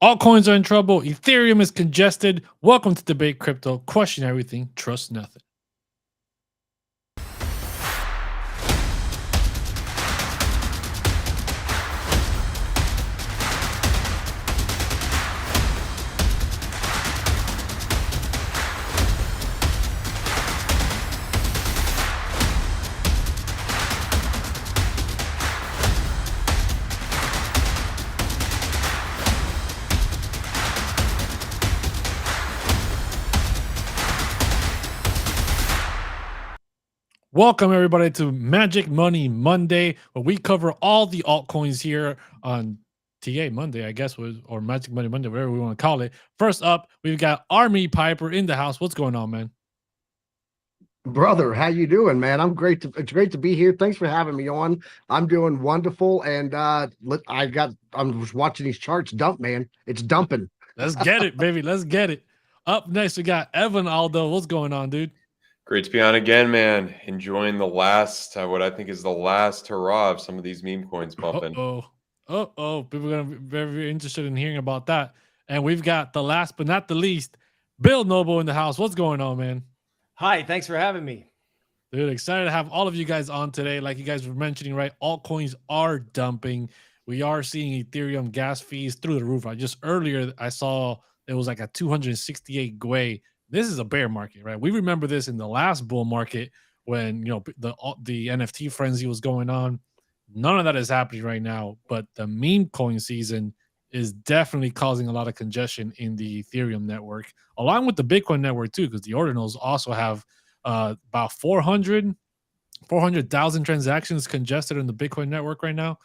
Altcoins are in trouble. Ethereum is congested. Welcome to Debate Crypto. Question everything, trust nothing. Welcome everybody to Magic Money Monday, where we cover all the altcoins here on TA Monday, I guess, or Magic Money Monday, whatever we want to call it. First up, we've got Army Piper in the house. What's going on, man? Brother, how you doing, man? It's great to be here. Thanks for having me on. I'm doing wonderful, and I'm just watching these charts dump, man. It's dumping. Let's get it, baby. Let's get it. Up next, we got Evan Aldo. What's going on, dude? Great to be on again, man. Enjoying the last, what I think is the last hurrah of some of these meme coins bumping. People are going to be very interested in hearing about that. And we've got the last but not the least, Bill Noble in the house. What's going on, man? Hi, thanks for having me. Dude, excited to have all of you guys on today. Like you guys were mentioning, right? Altcoins are dumping. We are seeing Ethereum gas fees through the roof. Earlier I saw it was like a 268 GUI. This is a bear market, right? We remember this in the last bull market when the NFT frenzy was going on. None of that is happening right now, but the meme coin season is definitely causing a lot of congestion in the Ethereum network, along with the Bitcoin network too, because the ordinals also have about 400,000 transactions congested in the Bitcoin network right now.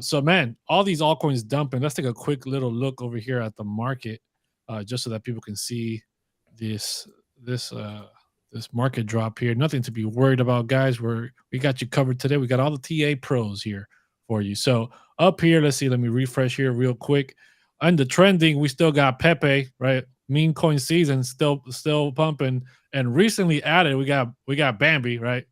So man, all these altcoins dumping. Let's take a quick little look over here at the market, just so that people can see this market drop here. Nothing to be worried about, guys. We got you covered today. We got all the TA pros here for you. So up here, let's see. Let me refresh here real quick. Under trending, we still got Pepe, right? Meme coin season still pumping. And recently added, we got Bambi, right?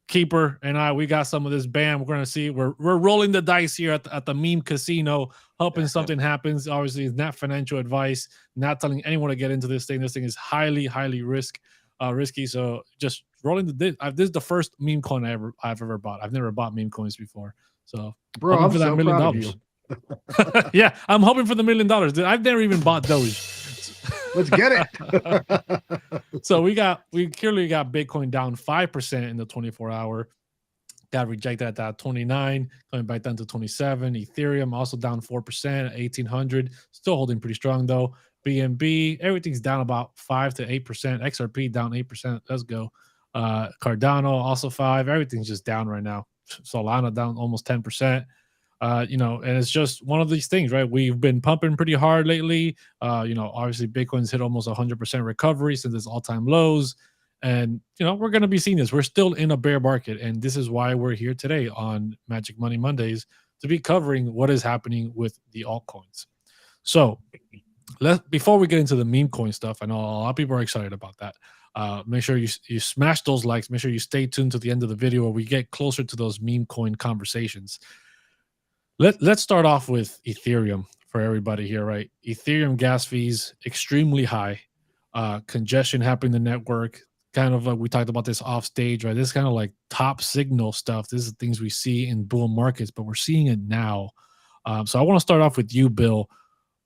Keeper and we got some of this BAM. We're gonna see. We're rolling the dice here at the meme casino, hoping something happens. Obviously, it's not financial advice. Not telling anyone to get into this thing. This thing is highly risky. So just rolling the dice. This is the first meme coin I've ever bought. I've never bought meme coins before. So bro, I'm for that so $1 million. Yeah, I'm hoping for the $1 million. I've never even bought Doge. Let's get it. So we clearly got Bitcoin down 5% in the 24-hour. Got rejected at that 29, coming back down to 27. Ethereum also down 4% at 1,800. Still holding pretty strong though. BNB, everything's down about 5 to 8%. XRP down 8%. Let's go. Cardano also 5. Everything's just down right now. Solana down almost 10%. And it's just one of these things, right? We've been pumping pretty hard lately. Obviously Bitcoin's hit almost 100% recovery since its all-time lows. And, we're going to be seeing this. We're still in a bear market. And this is why we're here today on Magic Money Mondays to be covering what is happening with the altcoins. So before we get into the meme coin stuff, I know a lot of people are excited about that. Make sure you smash those likes. Make sure you stay tuned to the end of the video where we get closer to those meme coin conversations. Let's start off with Ethereum for everybody here, right? Ethereum gas fees extremely high, congestion happening in the network. Kind of like we talked about this off stage, right? This is kind of like top signal stuff. This is things we see in bull markets, but we're seeing it now. So I want to start off with you, Bill.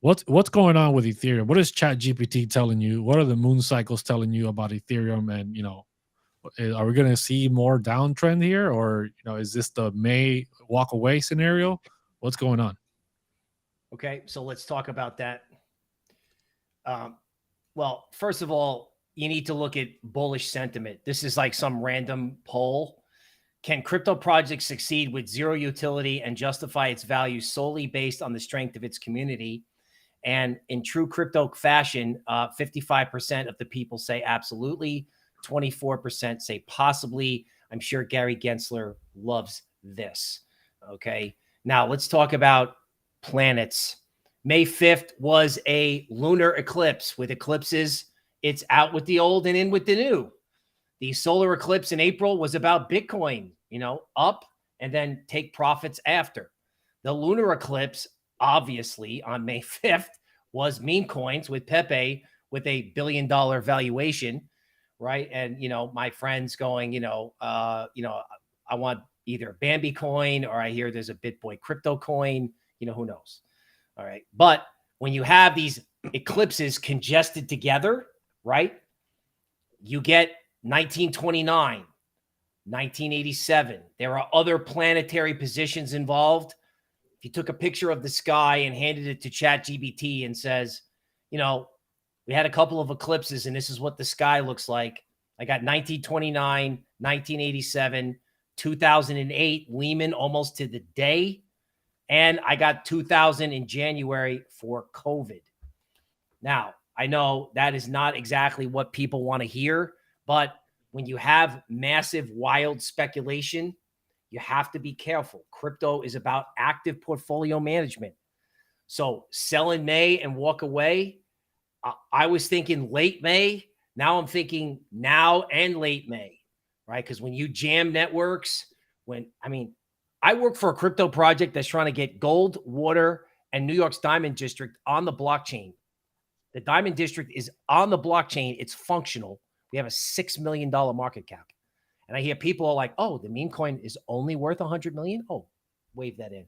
What's going on with Ethereum? What is ChatGPT telling you? What are the moon cycles telling you about Ethereum? And are we going to see more downtrend here, or is this the May walk away scenario? What's going on? Okay, so let's talk about that. Well, first of all, you need to look at bullish sentiment. This is like some random poll. Can crypto projects succeed with zero utility and justify its value solely based on the strength of its community? And in true crypto fashion, 55% of the people say absolutely, 24% say possibly. I'm sure Gary Gensler loves this. Okay. Now let's talk about planets. May 5th was a lunar eclipse. With eclipses, it's out with the old and in with the new. The solar eclipse in April was about Bitcoin, up and then take profits after. The lunar eclipse, obviously, on May 5th was meme coins with Pepe with a $1 billion valuation, right? And my friends going, I want either Bambi coin, or I hear there's a Bitboy crypto coin. Who knows? All right, but when you have these eclipses congested together, right? You get 1929, 1987. There are other planetary positions involved. If you took a picture of the sky and handed it to ChatGPT and says, we had a couple of eclipses and this is what the sky looks like. I got 1929, 1987, 2008, Lehman almost to the day. And I got 2000 in January for COVID. Now, I know that is not exactly what people want to hear, but when you have massive, wild speculation, you have to be careful. Crypto is about active portfolio management. So sell in May and walk away. I was thinking late May. Now I'm thinking now and late May, right? Because when you jam networks, I work for a crypto project that's trying to get gold, water, and New York's Diamond District on the blockchain. The Diamond District is on the blockchain. It's functional. We have a $6 million market cap. And I hear people are like, oh, the meme coin is only worth 100 million. Oh, wave that in.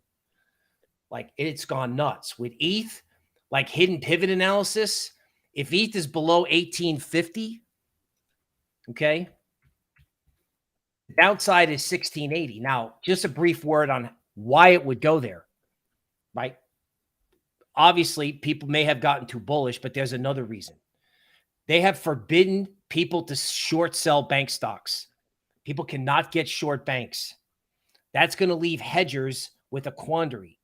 Like, it's gone nuts. With ETH, like hidden pivot analysis, if ETH is below 1850, okay, the downside is 1680. Now, just a brief word on why it would go there, right? Obviously, people may have gotten too bullish, but there's another reason. They have forbidden people to short sell bank stocks. People cannot get short banks. That's going to leave hedgers with a quandary.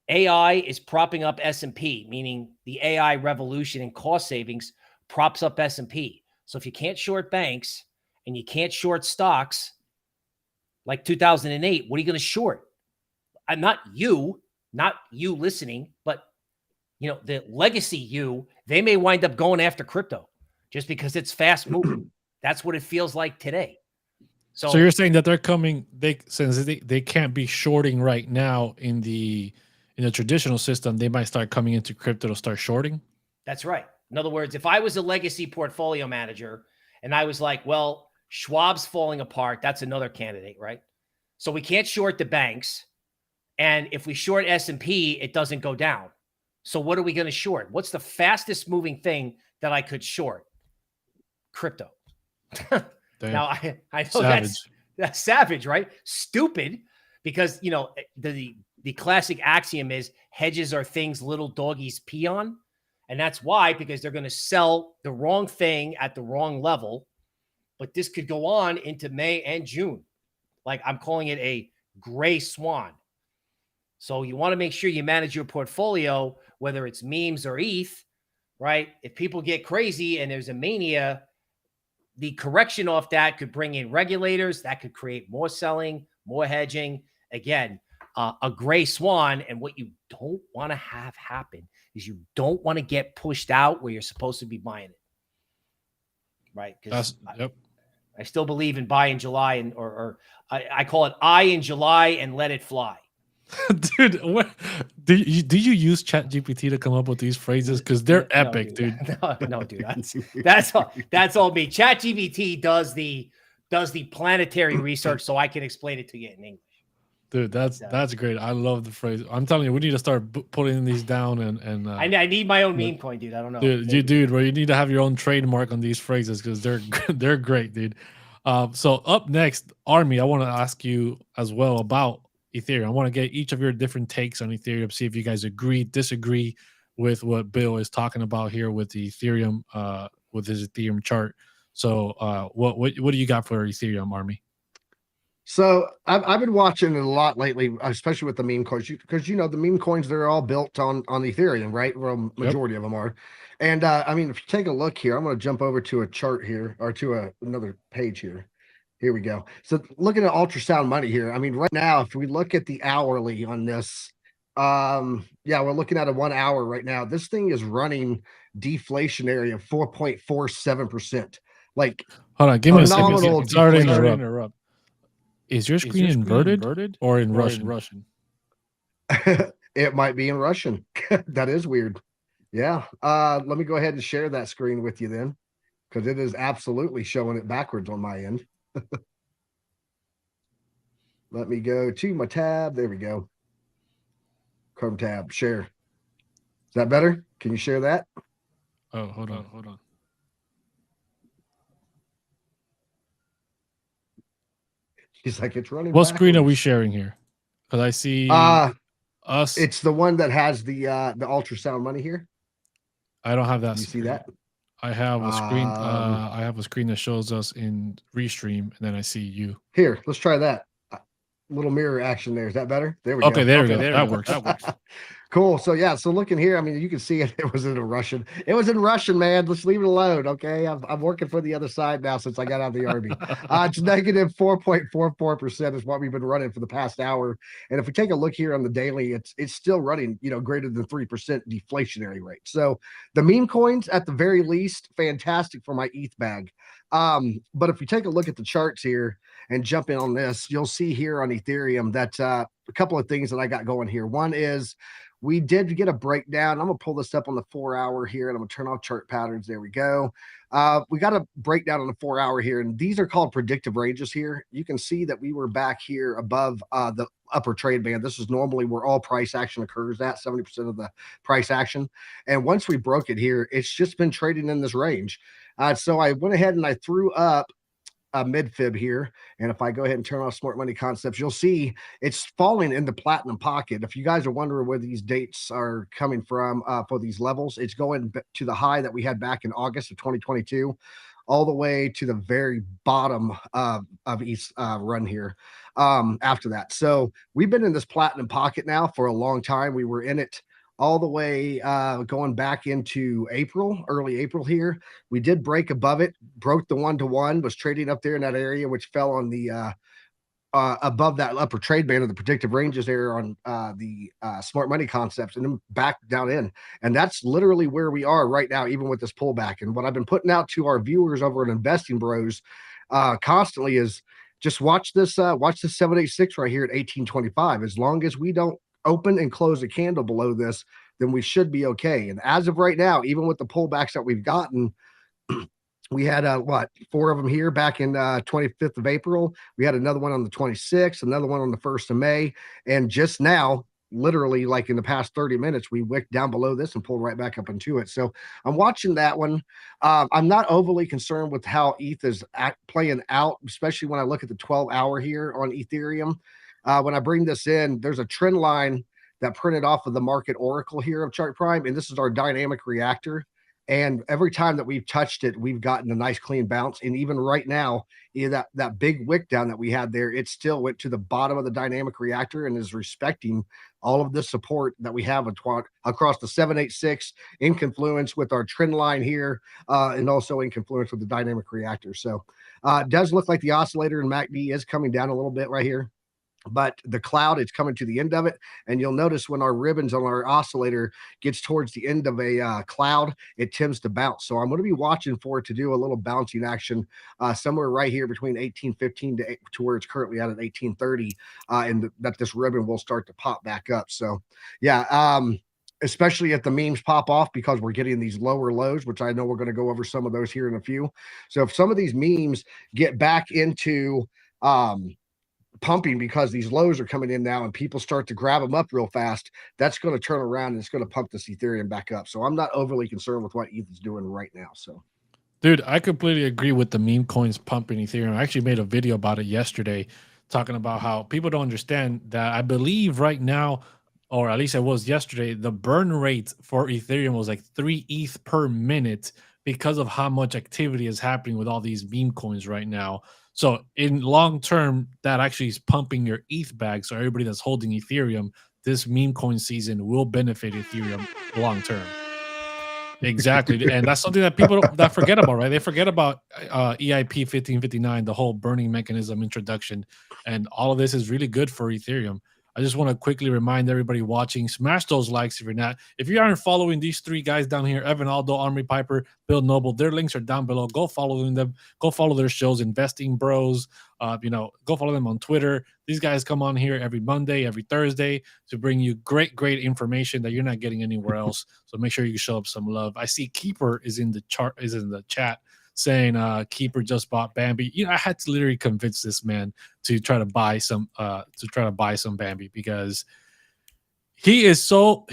AI is propping up S&P, meaning the AI revolution and cost savings props up S&P. So if you can't short banks and you can't short stocks like 2008, what are you going to short? Not you listening, but the legacy they may wind up going after crypto just because it's fast moving. That's what it feels like today. So you're saying that they're coming, since they can't be shorting right now in the traditional system, they might start coming into crypto to start shorting? That's right. In other words, if I was a legacy portfolio manager and I was like, well, Schwab's falling apart, that's another candidate, right? So we can't short the banks. And if we short S&P, it doesn't go down. So what are we going to short? What's the fastest moving thing that I could short? Crypto. Now, I know that's savage, right? Stupid, because, the classic axiom is hedges are things little doggies pee on. And that's why, because they're going to sell the wrong thing at the wrong level. But this could go on into May and June. Like, I'm calling it a gray swan. So you want to make sure you manage your portfolio, whether it's memes or ETH, right? If people get crazy and there's a mania, the correction off that could bring in regulators. That could create more selling, more hedging. Again, a gray swan. And what you don't want to have happen is you don't want to get pushed out where you're supposed to be buying it, right? Because I still believe in buy in July, and or I call it eye in July and let it fly. Dude, did you use ChatGPT to come up with these phrases? Because they're epic, dude. No, dude, that's all me. ChatGPT does the planetary research, so I can explain it to you in English. Dude, that's great. I love the phrase. I'm telling you, we need to start putting these down and I need my own meme coin, dude. I don't know, dude. Where you need to have your own trademark on these phrases because they're great, dude. So up next, Army, I want to ask you as well about Ethereum. I want to get each of your different takes on Ethereum, see if you guys agree, disagree with what Bill is talking about here with the Ethereum, with his Ethereum chart. So what do you got for Ethereum, Army? So I've been watching it a lot lately, especially with the meme coins, because the meme coins, they're all built on Ethereum, right? Well, majority of them are. And if you take a look here, I'm going to jump over to a chart here, or to another page here. Here we go. So looking at ultrasound money here, right now, if we look at the hourly on this, we're looking at a 1 hour right now. This thing is running deflationary of 4.47%. Like, hold on, give me a second. Sorry to interrupt. Is your screen inverted or in Russian? It might be in Russian. That is weird. Yeah. Let me go ahead and share that screen with you then, because it is absolutely showing it backwards on my end. Let me go to my tab. There we go. Chrome tab, share. Is that better? Can you share that? Oh, hold on. He's like, it's running. What screen are we backwards. sharing here? Because I see us. It's the one that has the ultrasound money here. I don't have that. You see that? I have a screen. I have a screen that shows us in Restream, and then I see you. Here, let's try that. Little mirror action there. Is that better? There we go. Okay, there we go. That works. Cool. So yeah, so looking here, I mean, you can see it. It was in Russian. It was in Russian, man. Let's leave it alone. Okay. I'm working for the other side now since I got out of the army. It's negative 4.44% is what we've been running for the past hour. And if we take a look here on the daily, it's still running, greater than 3% deflationary rate. So the meme coins at the very least, fantastic for my ETH bag. But if you take a look at the charts here and jump in on this, you'll see here on Ethereum that a couple of things that I got going here. One is we did get a breakdown. I'm going to pull this up on the 4-hour here, and I'm going to turn off chart patterns. There we go. We got a breakdown on the 4-hour here, and these are called predictive ranges here. You can see that we were back here above the upper trade band. This is normally where all price action occurs at, 70% of the price action. And once we broke it here, it's just been trading in this range. So I went ahead and I threw up a mid fib here. And if I go ahead and turn off smart money concepts, you'll see it's falling in the platinum pocket. If you guys are wondering where these dates are coming from for these levels, it's going to the high that we had back in August of 2022, all the way to the very bottom of each run here after that. So we've been in this platinum pocket now for a long time. We were in it all the way going back into April, early April here. We did break above it, broke the 1-to-1, was trading up there in that area, which fell on the above that upper trade band of the predictive ranges there on the smart money concepts, and then back down in. And that's literally where we are right now, even with this pullback. And what I've been putting out to our viewers over at Investing Bros constantly is just watch this 786 right here at 1825. As long as we don't open and close a candle below this, then we should be okay. And as of right now, even with the pullbacks that we've gotten, we had 4 of them here back in 25th of April. We had another one on the 26th, another one on the 1st of May. And just now, literally like in the past 30 minutes, we wicked down below this and pulled right back up into it. So I'm watching that one. I'm not overly concerned with how ETH is playing out, especially when I look at the 12-hour here on Ethereum. When I bring this in, there's a trend line that printed off of the market oracle here of Chart Prime, and this is our dynamic reactor. And every time that we've touched it, we've gotten a nice clean bounce. And even right now, that big wick down that we had there, it still went to the bottom of the dynamic reactor and is respecting all of the support that we have across the 786 in confluence with our trend line here, and also in confluence with the dynamic reactor. So it does look like the oscillator in MACD is coming down a little bit right here. But the cloud, it's coming to the end of it. And you'll notice when our ribbons on our oscillator gets towards the end of a cloud, it tends to bounce. So I'm going to be watching for it to do a little bouncing action somewhere right here between 1815 to where it's currently at 1830, and that this ribbon will start to pop back up. So yeah, especially if the memes pop off, because we're getting these lower lows, which I know we're going to go over some of those here in a few. So if some of these memes get back into pumping because these lows are coming in now and people start to grab them up real fast, that's going to turn around and it's going to pump this Ethereum back up. So I'm not overly concerned with what ETH is doing right now. So, dude, I completely agree with the meme coins pumping Ethereum. I actually made a video about it yesterday talking about how people don't understand that. I believe right now, or at least it was yesterday, the burn rate for Ethereum was like 3 ETH per minute because of how much activity is happening with all these meme coins right now. So in long term, that actually is pumping your ETH bag. So everybody that's holding Ethereum, this meme coin season will benefit Ethereum long term. Exactly. And that's something that people that forget about, right? They forget about EIP 1559, the whole burning mechanism introduction. And all of this is really good for Ethereum. I just want to quickly remind everybody watching, smash those likes if you're not. If you aren't following these three guys down here, Evan, Aldo, Army Piper, Bill Noble, their links are down below. Go follow them. Go follow their shows, Investing Bros. Go follow them on Twitter. These guys come on here every Monday, every Thursday to bring you great information that you're not getting anywhere else. So make sure you show up some love. I see Keeper is in the chat saying Keeper just bought Bambi. I had to literally convince this man to try to buy some Bambi because he is so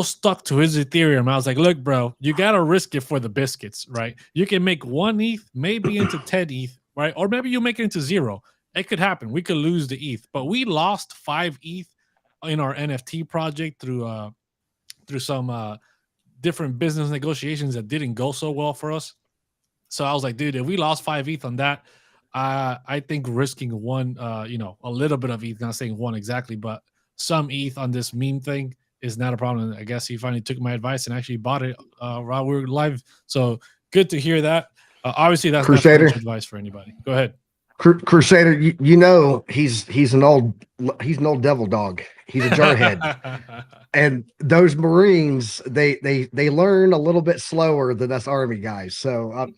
stuck to his Ethereum. I was like, look, bro, you gotta risk it for the biscuits, right? You can make 1 ETH, maybe into 10 ETH, right? Or maybe you make it into 0. It could happen. We could lose the ETH, but we lost 5 ETH in our NFT project through some different business negotiations that didn't go so well for us. So I was like, dude, if we lost 5 ETH on that, I think risking a little bit of ETH, not saying 1 exactly, but some ETH on this meme thing is not a problem. I guess he finally took my advice and actually bought it while we were live. So good to hear that. Obviously, that's not financial advice for anybody. Go ahead. Crusader, he's an old devil dog. He's a jarhead. And those Marines, they learn a little bit slower than us Army guys. So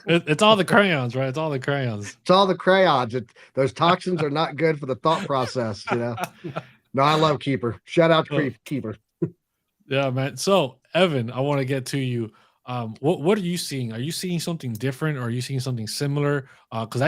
it's all the crayons, right? It's all the crayons. It's all the crayons. Those toxins are not good for the thought process. No, I love Keeper. Shout out to Keeper. Yeah, man. So Evan, I want to get to you. What are you seeing? Are you seeing something different, or are you seeing something similar? Because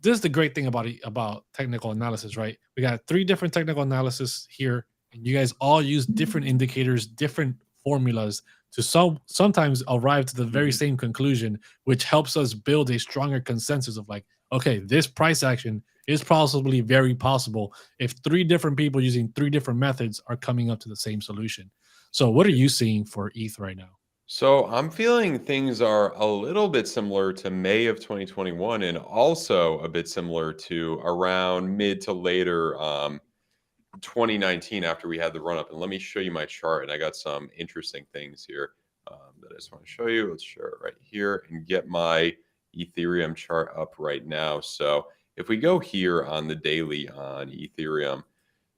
this is the great thing about technical analysis, right? We got 3 different technical analysis here, and you guys all use different indicators, different formulas to sometimes arrive to the very same conclusion, which helps us build a stronger consensus of like, okay, this price action is possibly very possible if 3 different people using 3 different methods are coming up to the same solution. So what are you seeing for ETH right now? So I'm feeling things are a little bit similar to May of 2021, and also a bit similar to around mid to later 2019 after we had the run up. And let me show you my chart. And I got some interesting things here that I just want to show you. Let's share it right here and get my Ethereum chart up right now. So if we go here on the daily on Ethereum,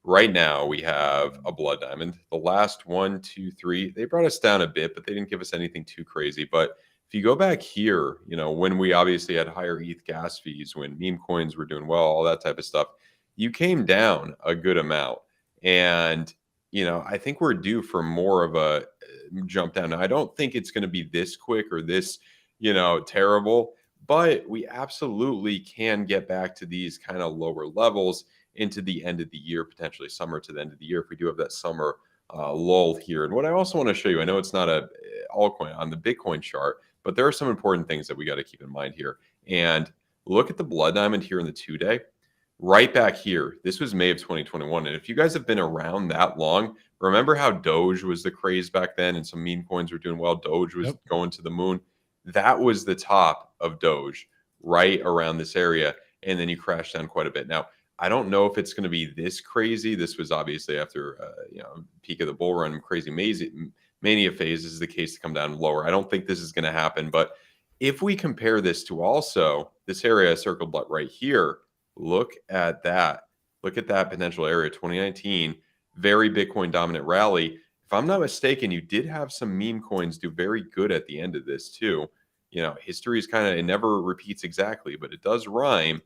right now we have a blood diamond. The last 1, 2, 3, they brought us down a bit, but they didn't give us anything too crazy. But if you go back here, when we obviously had higher ETH gas fees, when meme coins were doing well, all that type of stuff, you came down a good amount. And, I think we're due for more of a jump down. Now, I don't think it's going to be this quick or this, terrible, but we absolutely can get back to these kind of lower levels into the end of the year, potentially summer to the end of the year, if we do have that summer lull here. And what I also want to show you, I know it's not a altcoin on the Bitcoin chart, but there are some important things that we got to keep in mind here. And look at the blood diamond here in the 2-day, right back here. This was May of 2021. And if you guys have been around that long, remember how Doge was the craze back then and some meme coins were doing well. Doge was going to the moon. That was the top of Doge right around this area. And then you crashed down quite a bit. Now, I don't know if it's going to be this crazy. This was obviously after, peak of the bull run, crazy mania phase. This is the case to come down lower. I don't think this is going to happen. But if we compare this to also this area I circled right here, look at that. Look at that potential area, 2019, very Bitcoin dominant rally. If I'm not mistaken, you did have some meme coins do very good at the end of this too. History is it never repeats exactly, but it does rhyme.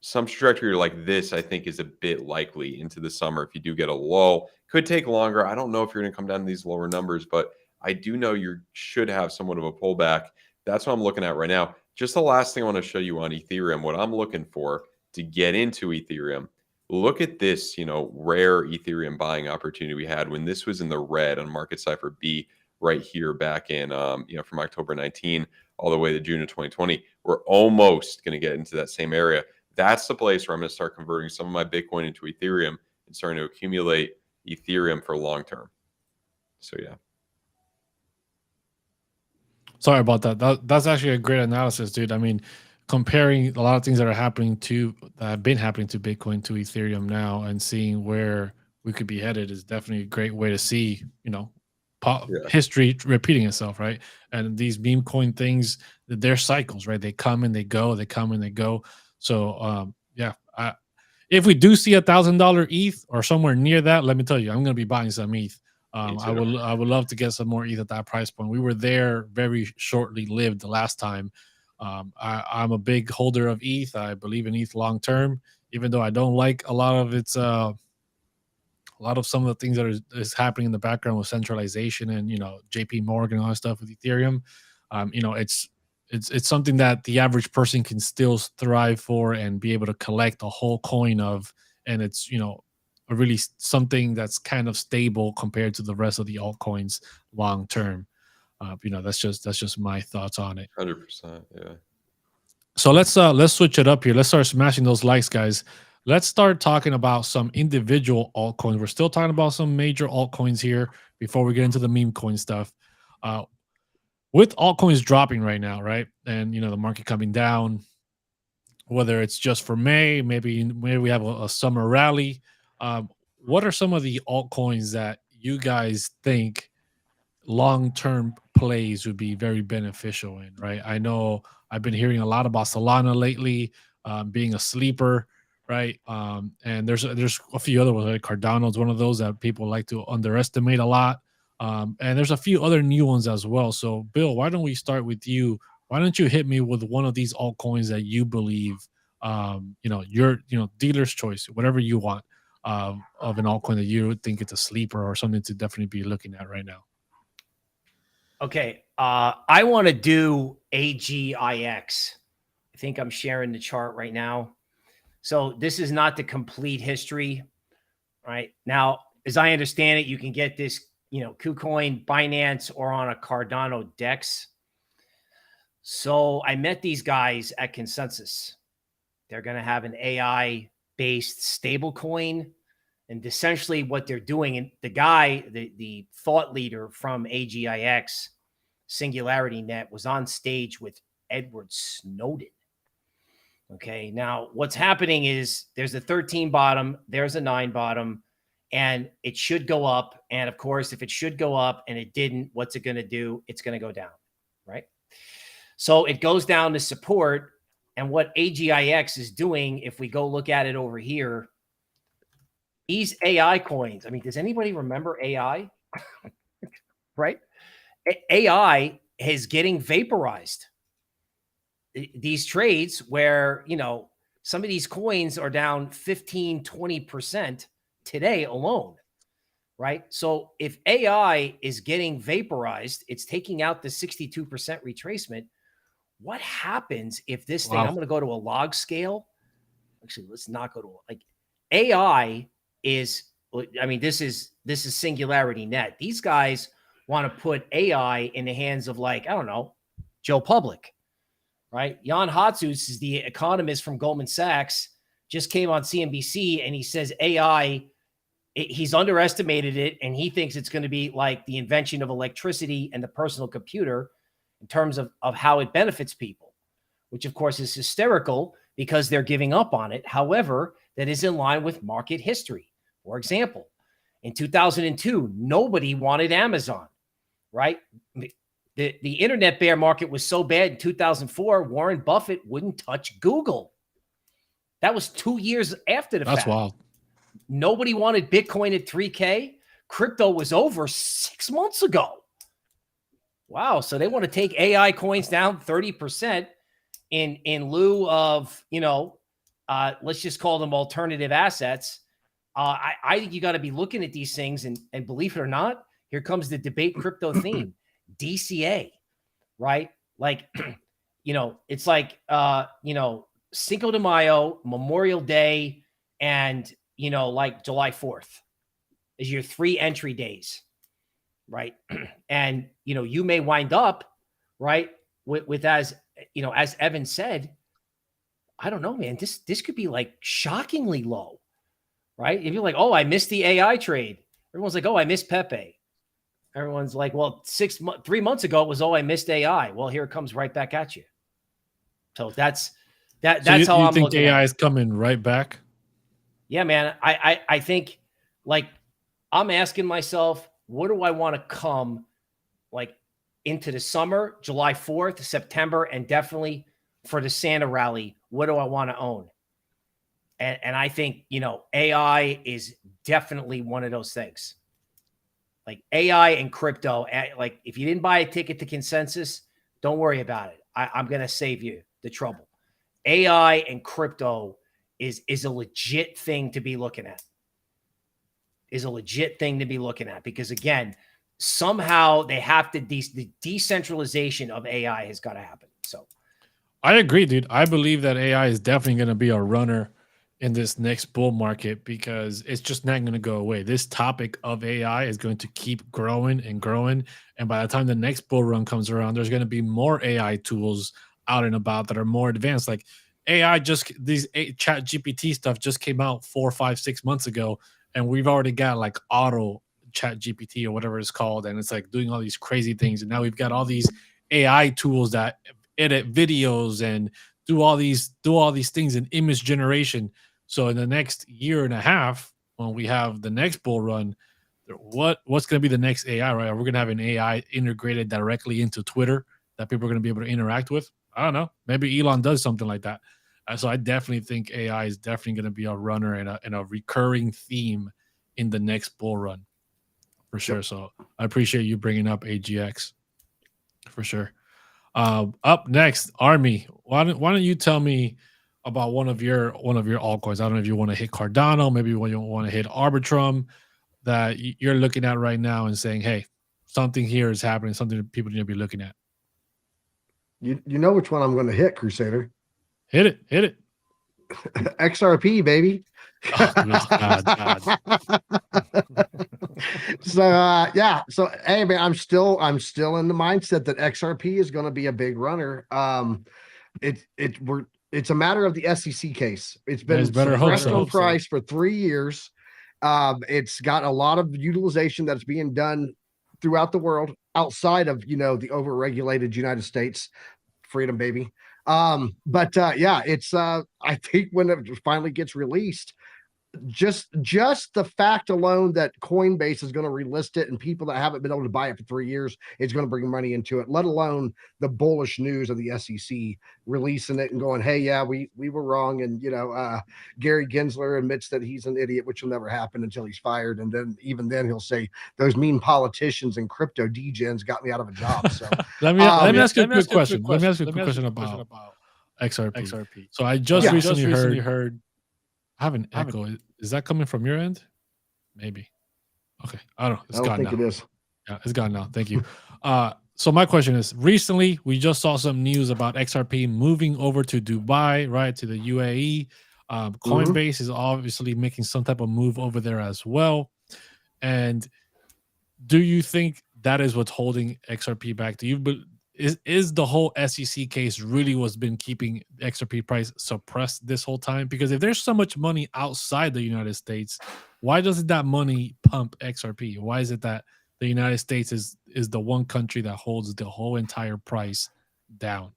Some trajectory like this, I think, is a bit likely into the summer. If you do get a lull, could take longer. I don't know if you're going to come down to these lower numbers, but I do know you should have somewhat of a pullback. That's what I'm looking at right now. Just the last thing I want to show you on Ethereum, what I'm looking for to get into Ethereum. Look at this, rare Ethereum buying opportunity we had when this was in the red on Market Cipher B right here back in, from October 19 all the way to June of 2020. We're almost going to get into that same area. That's the place where I'm going to start converting some of my Bitcoin into Ethereum and starting to accumulate Ethereum for long term. So, yeah. Sorry about that. That's actually a great analysis, dude. I mean, comparing a lot of things that have been happening to Bitcoin to Ethereum now and seeing where we could be headed is definitely a great way to see, history repeating itself, right? And these meme coin things, they're cycles, right? They come and they go, they come and they go. So, if we do see $1,000 ETH or somewhere near that, let me tell you, I'm going to be buying some ETH. I would love to get some more ETH at that price point. We were there very shortly lived the last time. I'm a big holder of ETH. I believe in ETH long term, even though I don't like a lot of its a lot of some of the things that is happening in the background with centralization and JP Morgan and all that stuff with Ethereum. It's something that the average person can still thrive for and be able to collect a whole coin of, and it's a really something that's kind of stable compared to the rest of the altcoins long term. That's just my thoughts on it. 100%. Yeah. So let's switch it up here. Let's start smashing those likes, guys. Let's start talking about some individual altcoins. We're still talking about some major altcoins here before we get into the meme coin stuff. With altcoins dropping right now, right, and the market coming down, whether it's just for May, maybe we have a summer rally. What are some of the altcoins that you guys think long-term plays would be very beneficial in, right? I know I've been hearing a lot about Solana lately, being a sleeper, right? And there's a few other ones. Like Cardano is one of those that people like to underestimate a lot. And there's a few other new ones as well. So, Bill, why don't we start with you? Why don't you hit me with one of these altcoins that you believe, your dealer's choice, whatever you want, of an altcoin that you think it's a sleeper or something to definitely be looking at right now? Okay. I want to do AGIX. I think I'm sharing the chart right now. So this is not the complete history, right? Now, as I understand it, you can get this, KuCoin, Binance, or on a Cardano DEX. So I met these guys at Consensus. They're going to have an AI-based stablecoin. And essentially what they're doing, and the guy, the thought leader from AGIX, Singularity Net, was on stage with Edward Snowden. Okay, now what's happening is there's a 13 bottom, there's a 9 bottom, and it should go up. And of course, if it should go up and it didn't, what's it going to do? It's going to go down, right? So it goes down to support. And what AGIX is doing, if we go look at it over here, these AI coins. I mean, does anybody remember AI? Right? AI is getting vaporized. These trades where, some of these coins are down 15, 20% today alone, right? So if AI is getting vaporized, it's taking out the 62% retracement. What happens if this thing, I'm going to go to a log scale. Actually, let's not go to AI is, this is Singularity Net. These guys want to put AI in the hands of Joe Public. Right? Jan Hatzius is the economist from Goldman Sachs, just came on CNBC, and he says AI, he's underestimated it, and he thinks it's going to be like the invention of electricity and the personal computer in terms of how it benefits people, which of course is hysterical because they're giving up on it. However, that is in line with market history. For example, in 2002, nobody wanted Amazon, right? The internet bear market was so bad in 2004, Warren Buffett wouldn't touch Google. That was 2 years after the fact. That's wild. Nobody wanted Bitcoin at 3K. Crypto was over 6 months ago. Wow. So they want to take AI coins down 30% in lieu of, let's just call them alternative assets. I think you got to be looking at these things and believe it or not, here comes the debate crypto theme. DCA, right? Like, it's like, Cinco de Mayo, Memorial Day, and, like July 4th is your 3 entry days, right? And, you may wind up, right, with as Evan said, I don't know, man, this could be like shockingly low, right? If you're like, oh, I missed the AI trade. Everyone's like, oh, I missed Pepe. Everyone's like, well, 3 months ago it was, oh, I missed AI. Well, here it comes right back at you. So that's how I'm think looking AI at it. is coming right back. Yeah, man. I think I'm asking myself, what do I want to come into the summer, July 4th, September, and definitely for the Santa rally? What do I want to own? And I think, you know, AI is definitely one of those things. Like AI and crypto, like if you didn't buy a ticket to consensus, don't worry about it. I'm going to save you the trouble. AI and crypto is a legit thing to be looking at. Is a legit thing to be looking at, because again, somehow they have to the decentralization of AI has got to happen. So I agree, dude. I believe that AI is definitely going to be a runner in this next bull market because it's just not going to go away. This topic of AI is going to keep growing and growing. And by the time the next bull run comes around, there's going to be more AI tools out and about that are more advanced. Like AI, just these chat GPT stuff just came out 4, 5, 6 months ago. And we've already got like auto chat GPT or whatever it's called. And it's like doing all these crazy things. And now we've got all these AI tools that edit videos and do all these things in image generation. So in the next year and a half, when we have the next bull run, what's going to be the next AI, right? Are we going to have an AI integrated directly into Twitter that people are going to be able to interact with? I don't know. Maybe Elon does something like that. So I definitely think AI is definitely going to be a runner and a recurring theme in the next bull run for sure. So I appreciate you bringing up AGX for sure. Up next, Army. Why don't you tell me about one of your altcoins? I don't know if you want to hit Cardano, maybe you want to hit Arbitrum that you're looking at right now and saying, hey, something here is happening, something that people need to be looking at. You know which one I'm going to hit, Crusader. Hit it. XRP, baby. Oh, God. So hey man, I'm still in the mindset that XRP is going to be a big runner. It's a matter of the SEC case. It's been suppressed on price for 3 years. It's got a lot of utilization that's being done throughout the world outside of, you know, the overregulated United States. Freedom, baby. It's I think when it finally gets released, just the fact alone that Coinbase is going to relist it and people that haven't been able to buy it for 3 years, it's going to bring money into it, let alone the bullish news of the SEC releasing it and going, hey, yeah, we were wrong. And, you know, Gary Gensler admits that he's an idiot, which will never happen until he's fired. And then even then he'll say those mean politicians and crypto degens got me out of a job. So let me ask you a quick question. Let me ask you a quick question about XRP. So I just recently heard I have an echo. Is that coming from your end? Maybe. Okay. I don't know. It's gone now. It is. Yeah, it's gone now. Thank you. So my question is, recently we just saw some news about XRP moving over to Dubai, right, to the UAE. Coinbase is obviously making some type of move over there as well. And do you think that is what's holding XRP back? Do you is the whole SEC case really what's been keeping XRP price suppressed this whole time? Because if there's so much money outside the United States, why doesn't that money pump XRP? Why is it that the United States is the one country that holds the whole entire price down?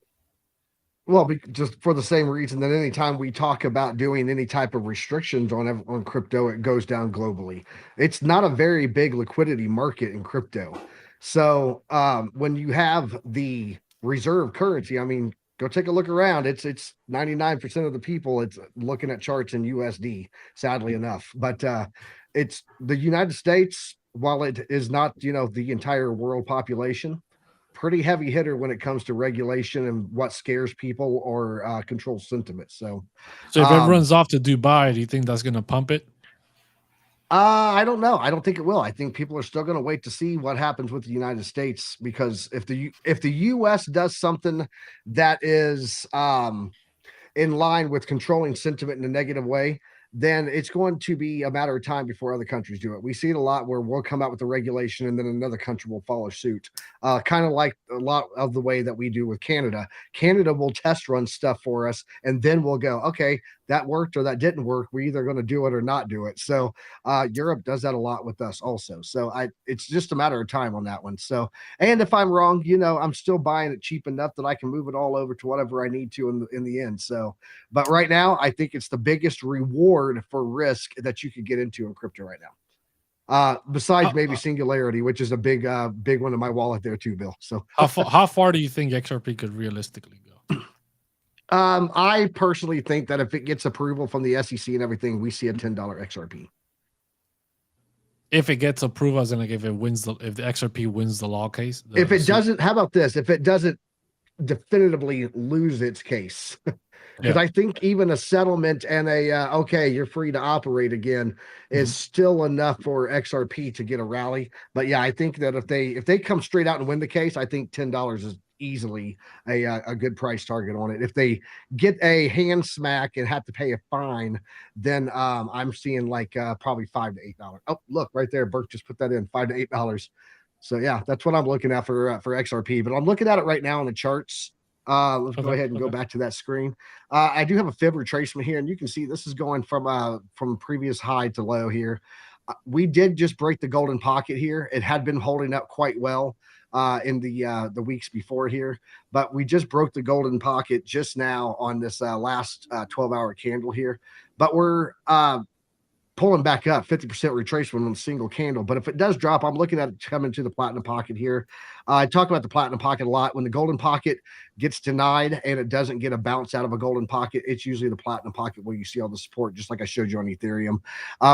Well, just for the same reason that anytime we talk about doing any type of restrictions on crypto, it goes down globally. It's not a very big liquidity market in crypto. So when you have the reserve currency, I mean, go take a look around. It's 99% of the people it's looking at charts in USD, sadly enough. But it's the United States, while it is not, you know, the entire world population, pretty heavy hitter when it comes to regulation and what scares people or controls sentiment. So if it runs off to Dubai, do you think that's going to pump it? I don't know. I don't think it will. I think people are still going to wait to see what happens with the United States, because if the US does something that is in line with controlling sentiment in a negative way, then it's going to be a matter of time before other countries do it. We see it a lot where we'll come out with a regulation and then another country will follow suit. Kind of like a lot of the way that we do with Canada. Canada will test run stuff for us, and then we'll go, okay, that worked or that didn't work. We're either going to do it or not do it. So Europe does that a lot with us also. So it's just a matter of time on that one. So, and if I'm wrong, you know, I'm still buying it cheap enough that I can move it all over to whatever I need to in the end. So, but right now, I think it's the biggest reward for risk that you could get into in crypto right now. Besides maybe Singularity, which is a big one in my wallet there too, Bill. So how far do you think XRP could realistically go? I personally think that if it gets approval from the SEC and everything, we see a $10 XRP. If it gets approval, as in like if the XRP wins the law case. If it doesn't, how about this? If it doesn't definitively lose its case, because I think even a settlement and a okay, you're free to operate again is still enough for XRP to get a rally. But yeah, I think that if they come straight out and win the case, I think $10 is easily a good price target on it. If they get a hand smack and have to pay a fine, then I'm seeing like probably $5 to $8. Oh, look right there, Burke just put that in, $5 to $8. So yeah, that's what I'm looking at for XRP. But I'm looking at it right now on the charts. Let's go ahead and go back to that screen. I do have a fib retracement here, and you can see this is going from previous high to low here. We did just break the golden pocket here. It had been holding up quite well in the weeks before here, but we just broke the golden pocket just now on this last 12-hour candle here. But we're pulling back up 50% retracement on a single candle. But if it does drop, I'm looking at it coming to the platinum pocket here. I talk about the platinum pocket a lot. When the golden pocket gets denied and it doesn't get a bounce out of a golden pocket, it's usually the platinum pocket where you see all the support, just like I showed you on Ethereum.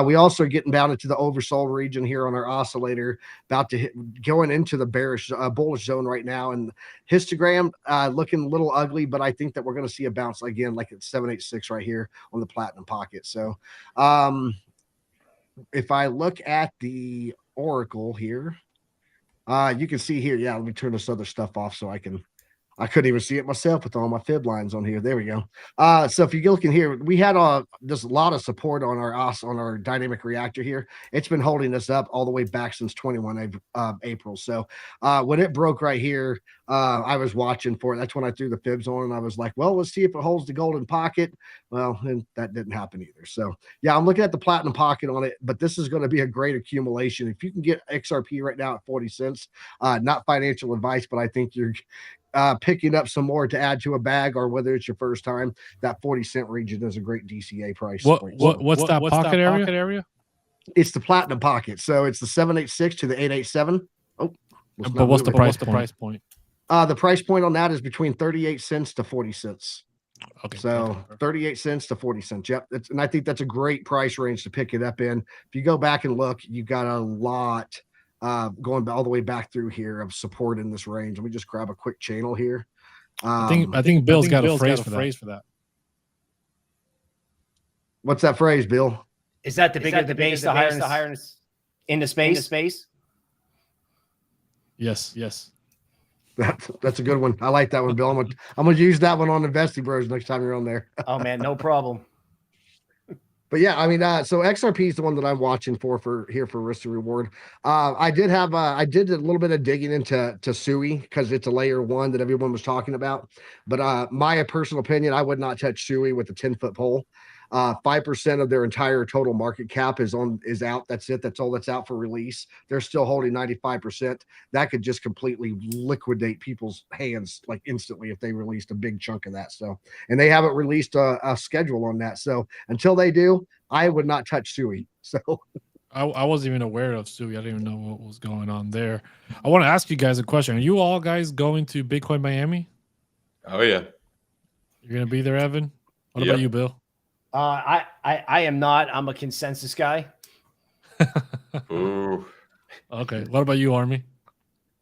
We also are getting down into the oversold region here on our oscillator, about to going into the bearish bullish zone right now. And histogram looking a little ugly, but I think that we're going to see a bounce again, like at 786 right here on the platinum pocket. So if I look at the Oracle here, you can see here. Yeah, let me turn this other stuff off so I couldn't even see it myself with all my fib lines on here. There we go. So if you're looking here, we had just a lot of support on our dynamic reactor here. It's been holding us up all the way back since 21 April. So when it broke right here, I was watching for it. That's when I threw the fibs on, and I was like, well, let's see if it holds the golden pocket. Well, and that didn't happen either. So yeah, I'm looking at the platinum pocket on it, but this is going to be a great accumulation. If you can get XRP right now at 40 cents, not financial advice, but I think you're picking up some more to add to a bag, or whether it's your first time, that 40-cent region is a great DCA price. What's that pocket area? It's the platinum pocket. So it's the 786 to the 887. Oh, but what's the price point? The price point on that is between 38 cents to 40 cents. Okay. So 38 cents to 40 cents. Yep. And I think that's a great price range to pick it up in. If you go back and look, you've got a lot going all the way back through here of support in this range. Let me just grab a quick channel here. I think Bill's got a phrase for that. What's that phrase, Bill? Is that the bigger the base, the higher in the space? Yes. That's a good one. I like that one, Bill. I'm gonna use that one on Investing Bros next time you're on there. Oh man, no problem. But yeah, I mean, so XRP is the one that I'm watching for risk to reward. I did a little bit of digging into SUI because it's a layer one that everyone was talking about. But my personal opinion, I would not touch SUI with a 10-foot pole. 5% of their entire total market cap is out. That's it. That's all that's out for release. They're still holding 95%. That could just completely liquidate people's hands like instantly if they released a big chunk of that. So, and they haven't released a schedule on that. So until they do, I would not touch SUI. So I wasn't even aware of SUI. I didn't even know what was going on there. I want to ask you guys a question. Are you all guys going to Bitcoin Miami? Oh yeah. You're gonna be there, Evan? What about you, Bill? I am not. I'm a consensus guy. Ooh. Okay. What about you, Army?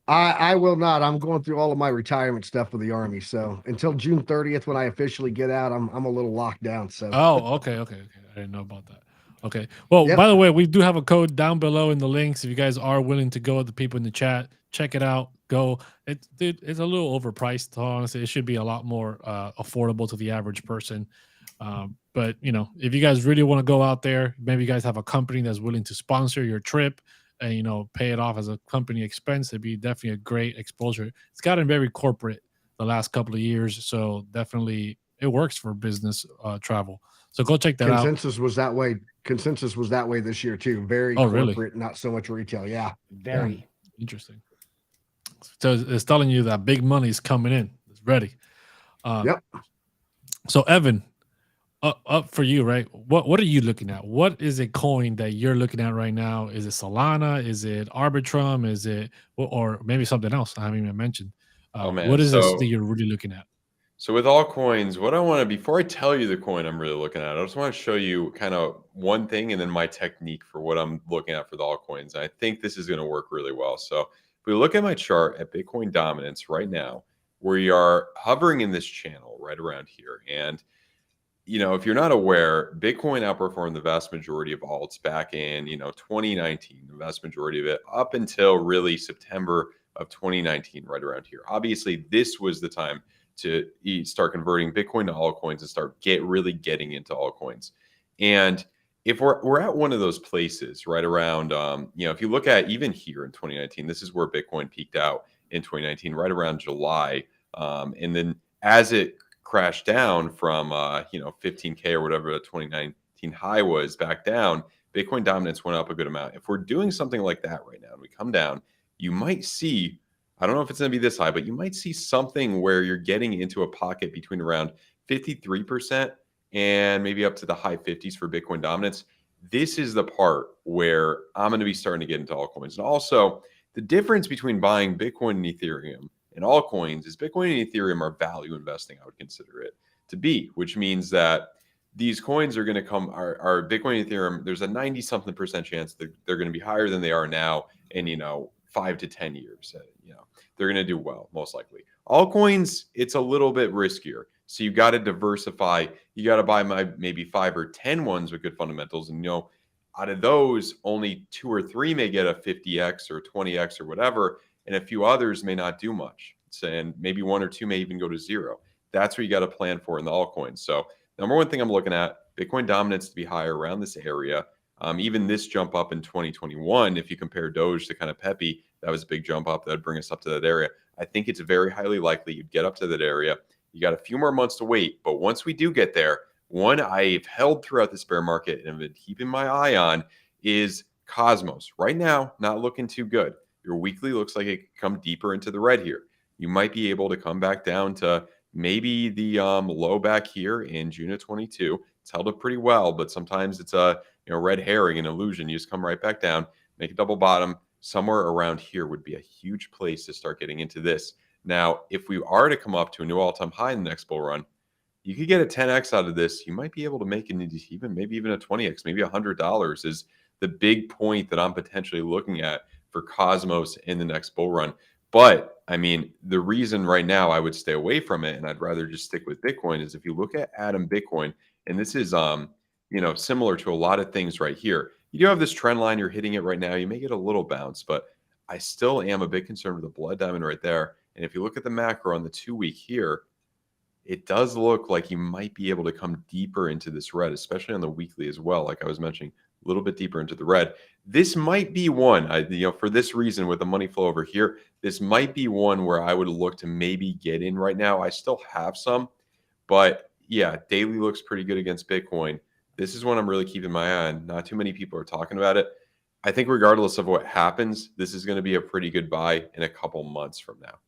I will not. I'm going through all of my retirement stuff for the Army. So until June 30th, when I officially get out, I'm a little locked down. So okay. I didn't know about that. Okay. Well, by the way, we do have a code down below in the links. If you guys are willing to go with the people in the chat, check it out. Go. It's a little overpriced, honestly. It should be a lot more affordable to the average person. But if you guys really want to go out there, maybe you guys have a company that's willing to sponsor your trip and pay it off as a company expense. It'd be definitely a great exposure. It's gotten very corporate the last couple of years, so definitely it works for business travel. So go check that out. Consensus was that way this year too. Very corporate, really? Not so much retail. Yeah, very interesting. So it's telling you that big money is coming in. It's ready. Yep. So Evan, up for you, right? What are you looking at? What is a coin that you're looking at right now? Is it Solana? Is it Arbitrum? Is it or maybe something else I haven't even mentioned? What is this that you're really looking at? So with altcoins, what I want to, before I tell you the coin I'm really looking at, I just want to show you kind of one thing and then my technique for what I'm looking at for the altcoins. I think this is going to work really well. So if we look at my chart at Bitcoin dominance right now, we are hovering in this channel right around here. And if you're not aware, Bitcoin outperformed the vast majority of alts back in, 2019, the vast majority of it up until really September of 2019, right around here. Obviously, this was the time to start converting Bitcoin to altcoins and start really getting into altcoins. And if we're at one of those places right around, if you look at even here in 2019, this is where Bitcoin peaked out in 2019, right around July. And then as it crashed down from 15K or whatever the 2019 high was back down, Bitcoin dominance went up a good amount. If we're doing something like that right now and we come down, you might see, I don't know if it's going to be this high, but you might see something where you're getting into a pocket between around 53% and maybe up to the high 50s for Bitcoin dominance. This is the part where I'm going to be starting to get into altcoins. And also, the difference between buying Bitcoin and Ethereum and altcoins is Bitcoin and Ethereum are value investing, I would consider it to be, which means that these coins are going to come, are Bitcoin and Ethereum, there's a 90-something% chance that they're going to be higher than they are now in, 5 to 10 years. They're going to do well, most likely. Altcoins, it's a little bit riskier. So you got to diversify. You got to buy maybe 5 or 10 ones with good fundamentals. And, out of those, only 2 or 3 may get a 50x or 20x or whatever. And a few others may not do much. And maybe 1 or 2 may even go to 0. That's what you got to plan for in the altcoins. So number one thing I'm looking at, Bitcoin dominance to be higher around this area. Even this jump up in 2021, if you compare Doge to kind of Pepe, that was a big jump up. That would bring us up to that area. I think it's very highly likely you'd get up to that area. You got a few more months to wait. But once we do get there, one I've held throughout this bear market and have been keeping my eye on is Cosmos. Right now, not looking too good. Your weekly looks like it could come deeper into the red here. You might be able to come back down to maybe the low back here in June of 22. It's held up pretty well, but sometimes it's a red herring, an illusion. You just come right back down, make a double bottom. Somewhere around here would be a huge place to start getting into this. Now, if we are to come up to a new all-time high in the next bull run, you could get a 10x out of this. You might be able to make it into maybe even a 20x, maybe $100 is the big point that I'm potentially looking at for Cosmos in the next bull run. But I mean, the reason right now I would stay away from it and I'd rather just stick with Bitcoin is if you look at Atom Bitcoin, and this is similar to a lot of things right here. You do have this trend line, you're hitting it right now. You may get a little bounce, but I still am a bit concerned with the blood diamond right there. And if you look at the macro on the 2-week here, it does look like you might be able to come deeper into this red, especially on the weekly as well. Like I was mentioning, a little bit deeper into the red. This might be one, for this reason with the money flow over here, this might be one where I would look to maybe get in right now. I still have some, but yeah, daily looks pretty good against Bitcoin. This is one I'm really keeping my eye on. Not too many people are talking about it. I think regardless of what happens, this is going to be a pretty good buy in a couple months from now.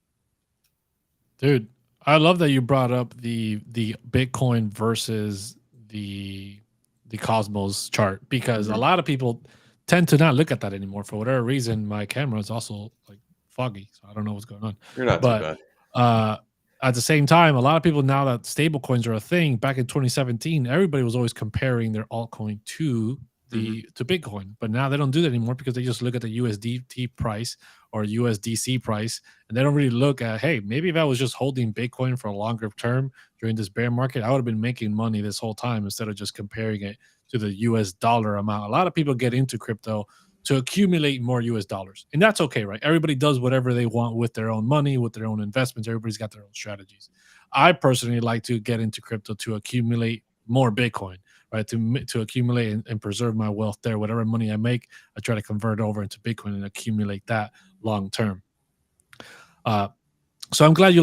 Dude, I love that you brought up the Bitcoin versus the Cosmos chart, because a lot of people tend to not look at that anymore for whatever reason. My camera is also like foggy, so I don't know what's going on. You're not too bad. At the same time, a lot of people, now that stable coins are a thing, back in 2017, everybody was always comparing their altcoin to Bitcoin. But now they don't do that anymore because they just look at the USDT price or USDC price, and they don't really look at, hey, maybe if I was just holding Bitcoin for a longer term during this bear market, I would have been making money this whole time instead of just comparing it to the US dollar amount. A lot of people get into crypto to accumulate more US dollars. And that's okay, right? Everybody does whatever they want with their own money, with their own investments. Everybody's got their own strategies. I personally like to get into crypto to accumulate more Bitcoin, right? To accumulate and preserve my wealth there. Whatever money I make, I try to convert over into Bitcoin and accumulate that long term. So I'm glad you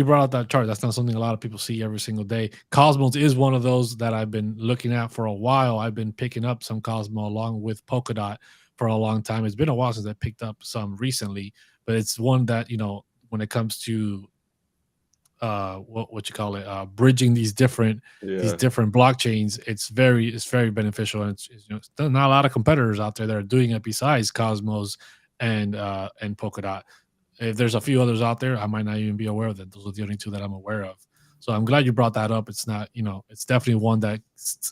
brought out that chart. That's not something a lot of people see every single day. Cosmos is one of those that I've been looking at for a while. I've been picking up some Cosmo along with Polkadot for a long time. It's been a while since I picked up some recently, but it's one that, when it comes to bridging these different blockchains, it's very beneficial, and it's not a lot of competitors out there that are doing it besides Cosmos and Polkadot. If there's a few others out there, I might not even be aware of them. Those are the only two that I'm aware of. So I'm glad you brought that up. It's not, it's definitely one that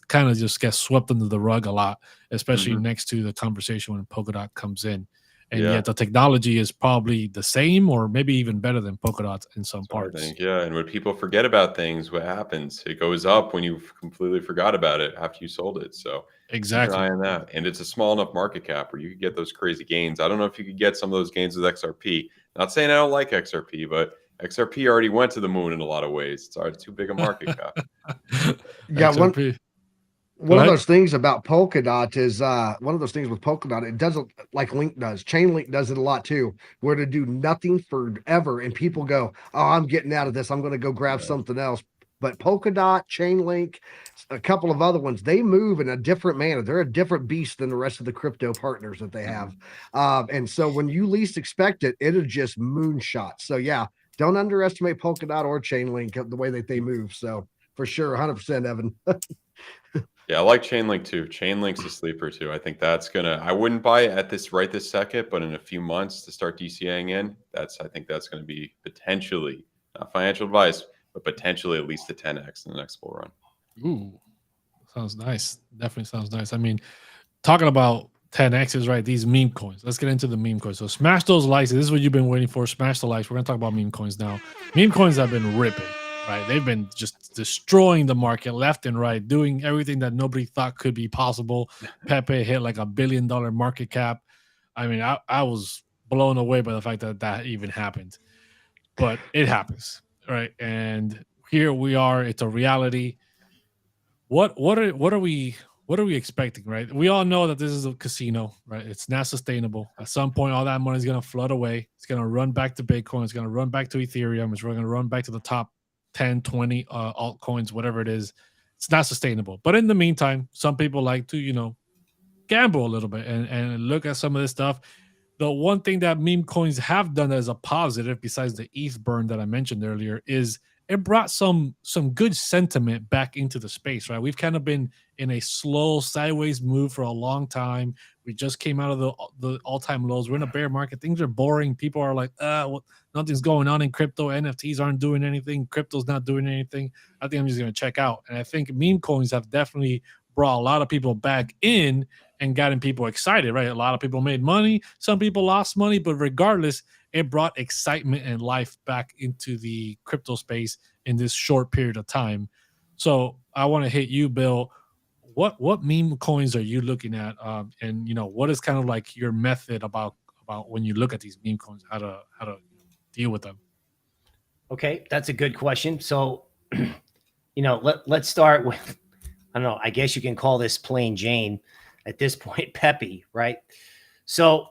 kind of just gets swept under the rug a lot, especially next to the conversation when Polkadot comes in. And yet the technology is probably the same or maybe even better than Polkadot in some parts. I think, yeah. And when people forget about things, what happens? It goes up when you completely forgot about it after you sold it. So exactly, keep an eye on that. And it's a small enough market cap where you could get those crazy gains. I don't know if you could get some of those gains with XRP. Not saying I don't like XRP, but XRP already went to the moon in a lot of ways. It's already too big a market cap. Yeah, XRP. one of those things about Polkadot is one of those things with Polkadot, it doesn't like Link does. Chainlink does it a lot too, where to do nothing forever and people go, oh, I'm getting out of this. I'm going to go grab something else. But Polkadot, Chainlink, a couple of other ones, they move in a different manner. They're a different beast than the rest of the crypto partners that they have. And so when you least expect it, it'll just moonshot. So yeah, don't underestimate Polkadot or Chainlink the way that they move. So for sure, 100%, Evan. Yeah, I like Chainlink too. Chainlink's a sleeper too. I think that's I wouldn't buy it at this second, but in a few months to start DCAing in, I think that's gonna be potentially, not financial advice, but potentially at least a 10x in the next bull run. Ooh, sounds nice. Definitely sounds nice. I mean, talking about 10x's, right? These meme coins. Let's get into the meme coins. So smash those likes. This is what you've been waiting for. Smash the likes. We're gonna talk about meme coins now. Meme coins have been ripping. Right, they've been just destroying the market left and right, doing everything that nobody thought could be possible. Pepe hit like $1 billion market cap. I mean, I was blown away by the fact that that even happened, but it happens, right? And here we are. It's a reality. What are we expecting, right? We all know that this is a casino, right? It's not sustainable. At some point, all that money is going to flood away. It's going to run back to Bitcoin. It's going to run back to Ethereum. It's going to run back to the top 10, 20 altcoins, whatever it is. It's not sustainable. But in the meantime, some people like to, gamble a little bit and look at some of this stuff. The one thing that meme coins have done as a positive, besides the ETH burn that I mentioned earlier, is it brought some good sentiment back into the space, right? We've kind of been in a slow sideways move for a long time. We just came out of the all-time lows. We're in a bear market. Things are boring. People are like, well, nothing's going on in crypto. NFTs aren't doing anything. Crypto's not doing anything. I think I'm just going to check out. And I think meme coins have definitely brought a lot of people back in and gotten people excited, right? A lot of people made money. Some people lost money, but regardless, it brought excitement and life back into the crypto space in this short period of time. So I want to hit you, Bill. What meme coins are you looking at? And what is kind of like your method about when you look at these meme coins, how to deal with them? Okay, that's a good question. So, let's start with, I don't know, I guess you can call this plain Jane at this point, Pepe, right? So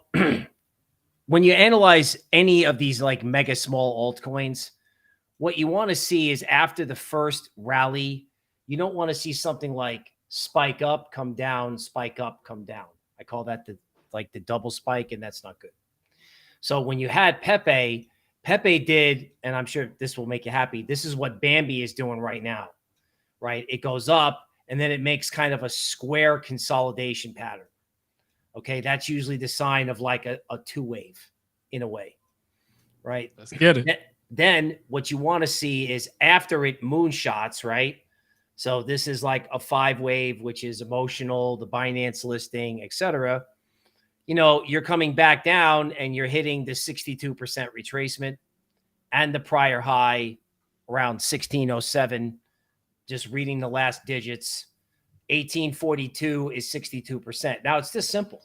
when you analyze any of these like mega small altcoins, what you want to see is after the first rally, you don't want to see something like spike up, come down, spike up, come down. I call that the double spike, and that's not good. So when you had Pepe did, and I'm sure this will make you happy, this is what Bambi is doing right now, right? It goes up, and then it makes kind of a square consolidation pattern. Okay, that's usually the sign of like a two wave in a way, right? Let's get it. Then what you want to see is after it moonshots, right? So this is like a 5 wave, which is emotional, the Binance listing, etc. You're coming back down and you're hitting the 62% retracement and the prior high around 1607. Just reading the last digits, 1842 is 62%. Now it's this simple,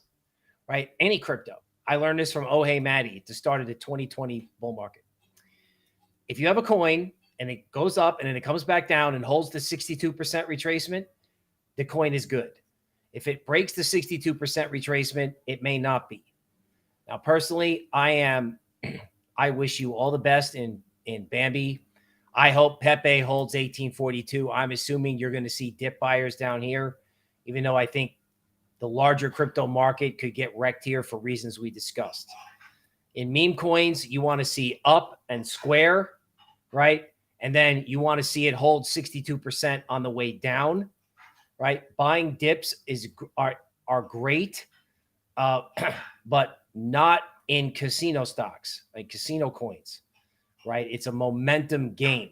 right? Any crypto. I learned this from Oh Hey Maddie at the start of the 2020 bull market. If you have a coin and it goes up and then it comes back down and holds the 62% retracement, the coin is good. If it breaks the 62% retracement, it may not be. Now, personally, I wish you all the best in Bambi. I hope Pepe holds 1842. I'm assuming you're going to see dip buyers down here, even though I think the larger crypto market could get wrecked here for reasons we discussed. In meme coins, you want to see up and square, right? And then you want to see it hold 62% on the way down, right? Buying dips are great, but not in casino stocks, like casino coins, right? It's a momentum game.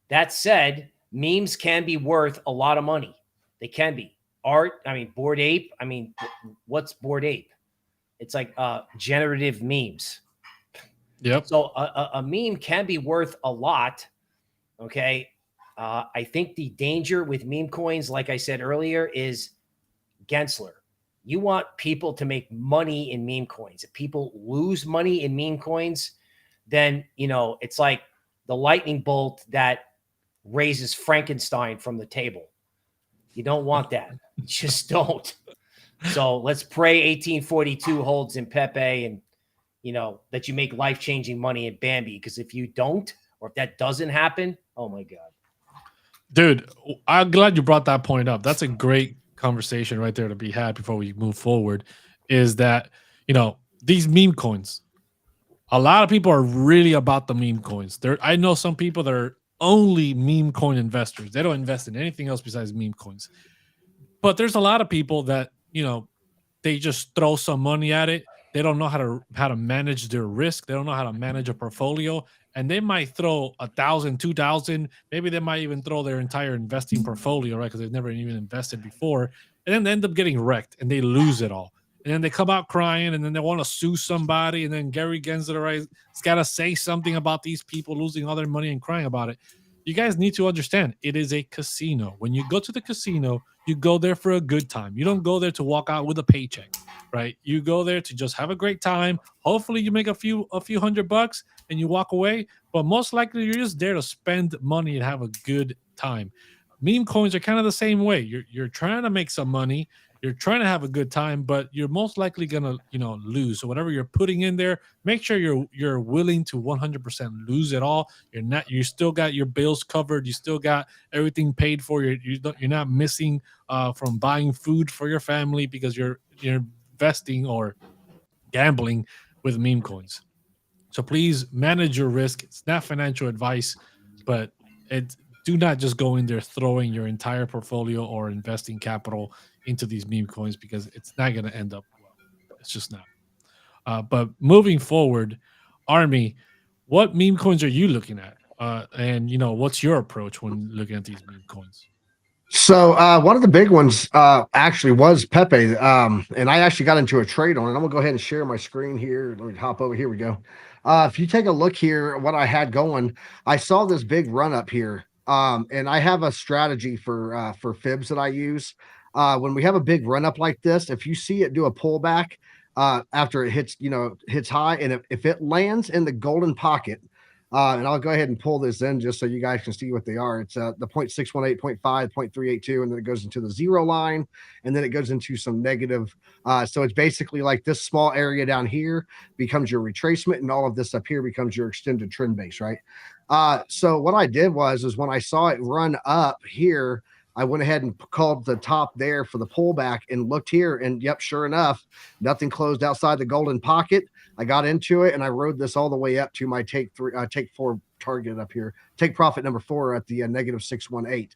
That said, memes can be worth a lot of money. They can be. Art, I mean, Bored Ape. I mean, what's Bored Ape? It's like generative memes. Yep. So a meme can be worth a lot. Okay. I think the danger with meme coins, like I said earlier, is Gensler. You want people to make money in meme coins. If people lose money in meme coins, then, it's like the lightning bolt that raises Frankenstein from the table. You don't want that. You just don't. So let's pray 1842 holds in Pepe and, that you make life-changing money in Bambi. Because if you don't, or if that doesn't happen, oh my God. Dude, I'm glad you brought that point up. That's a great conversation right there to be had before we move forward, is that, these meme coins, a lot of people are really about the meme coins. I know some people that are only meme coin investors. They don't invest in anything else besides meme coins. But there's a lot of people that, they just throw some money at it. They don't know how to manage their risk. They don't know how to manage a portfolio. And they might throw 1,000, 2,000. Maybe they might even throw their entire investing portfolio, right? Because they've never even invested before. And then they end up getting wrecked and they lose it all. And then they come out crying and then they want to sue somebody. And then Gary Gensler, right, has got to say something about these people losing all their money and crying about it. You guys need to understand, it is a casino. When you go to the casino, you go there for a good time. You don't go there to walk out with a paycheck, right? You go there to just have a great time. Hopefully you make a few $100 and you walk away, but most likely you're just there to spend money and have a good time. Meme coins are kind of the same way. You're trying to make some money. You're trying to have a good time, but you're most likely gonna, lose. So whatever you're putting in there, make sure you're willing to 100% lose it all. You still got your bills covered. You still got everything paid for. You're not missing from buying food for your family because you're investing or gambling with meme coins. So please manage your risk. It's not financial advice, but do not just go in there throwing your entire portfolio or investing capital into these meme coins, because it's not going to end up well. It's just not. But moving forward, Army, what meme coins are you looking at? And what's your approach when looking at these meme coins? So one of the big ones actually was Pepe, and I actually got into a trade on it. I'm gonna go ahead and share my screen here. Let me hop over. Here we go. If you take a look here, what I had going, I saw this big run up here, and I have a strategy for fibs that I use. When we have a big run up like this, if you see it do a pullback after it hits high, and if it lands in the golden pocket. And I'll go ahead and pull this in just so you guys can see what they are. It's the 0.618, 0.5, 0.382, and then it goes into the 0 line, and then it goes into some negative. So it's basically like this small area down here becomes your retracement, and all of this up here becomes your extended trend base, right? So what I did is when I saw it run up here, I went ahead and called the top there for the pullback and looked here, and yep, sure enough, nothing closed outside the golden pocket. I got into it and I rode this all the way up to my take 4 target up here, take profit number 4 at the negative 618.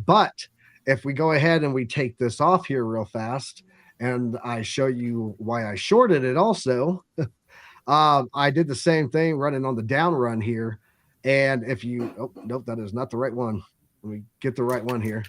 But if we go ahead and we take this off here real fast, and I show you why I shorted it also, I did the same thing running on the down run here. And if you, oh, nope, that is not the right one. Let me get the right one here.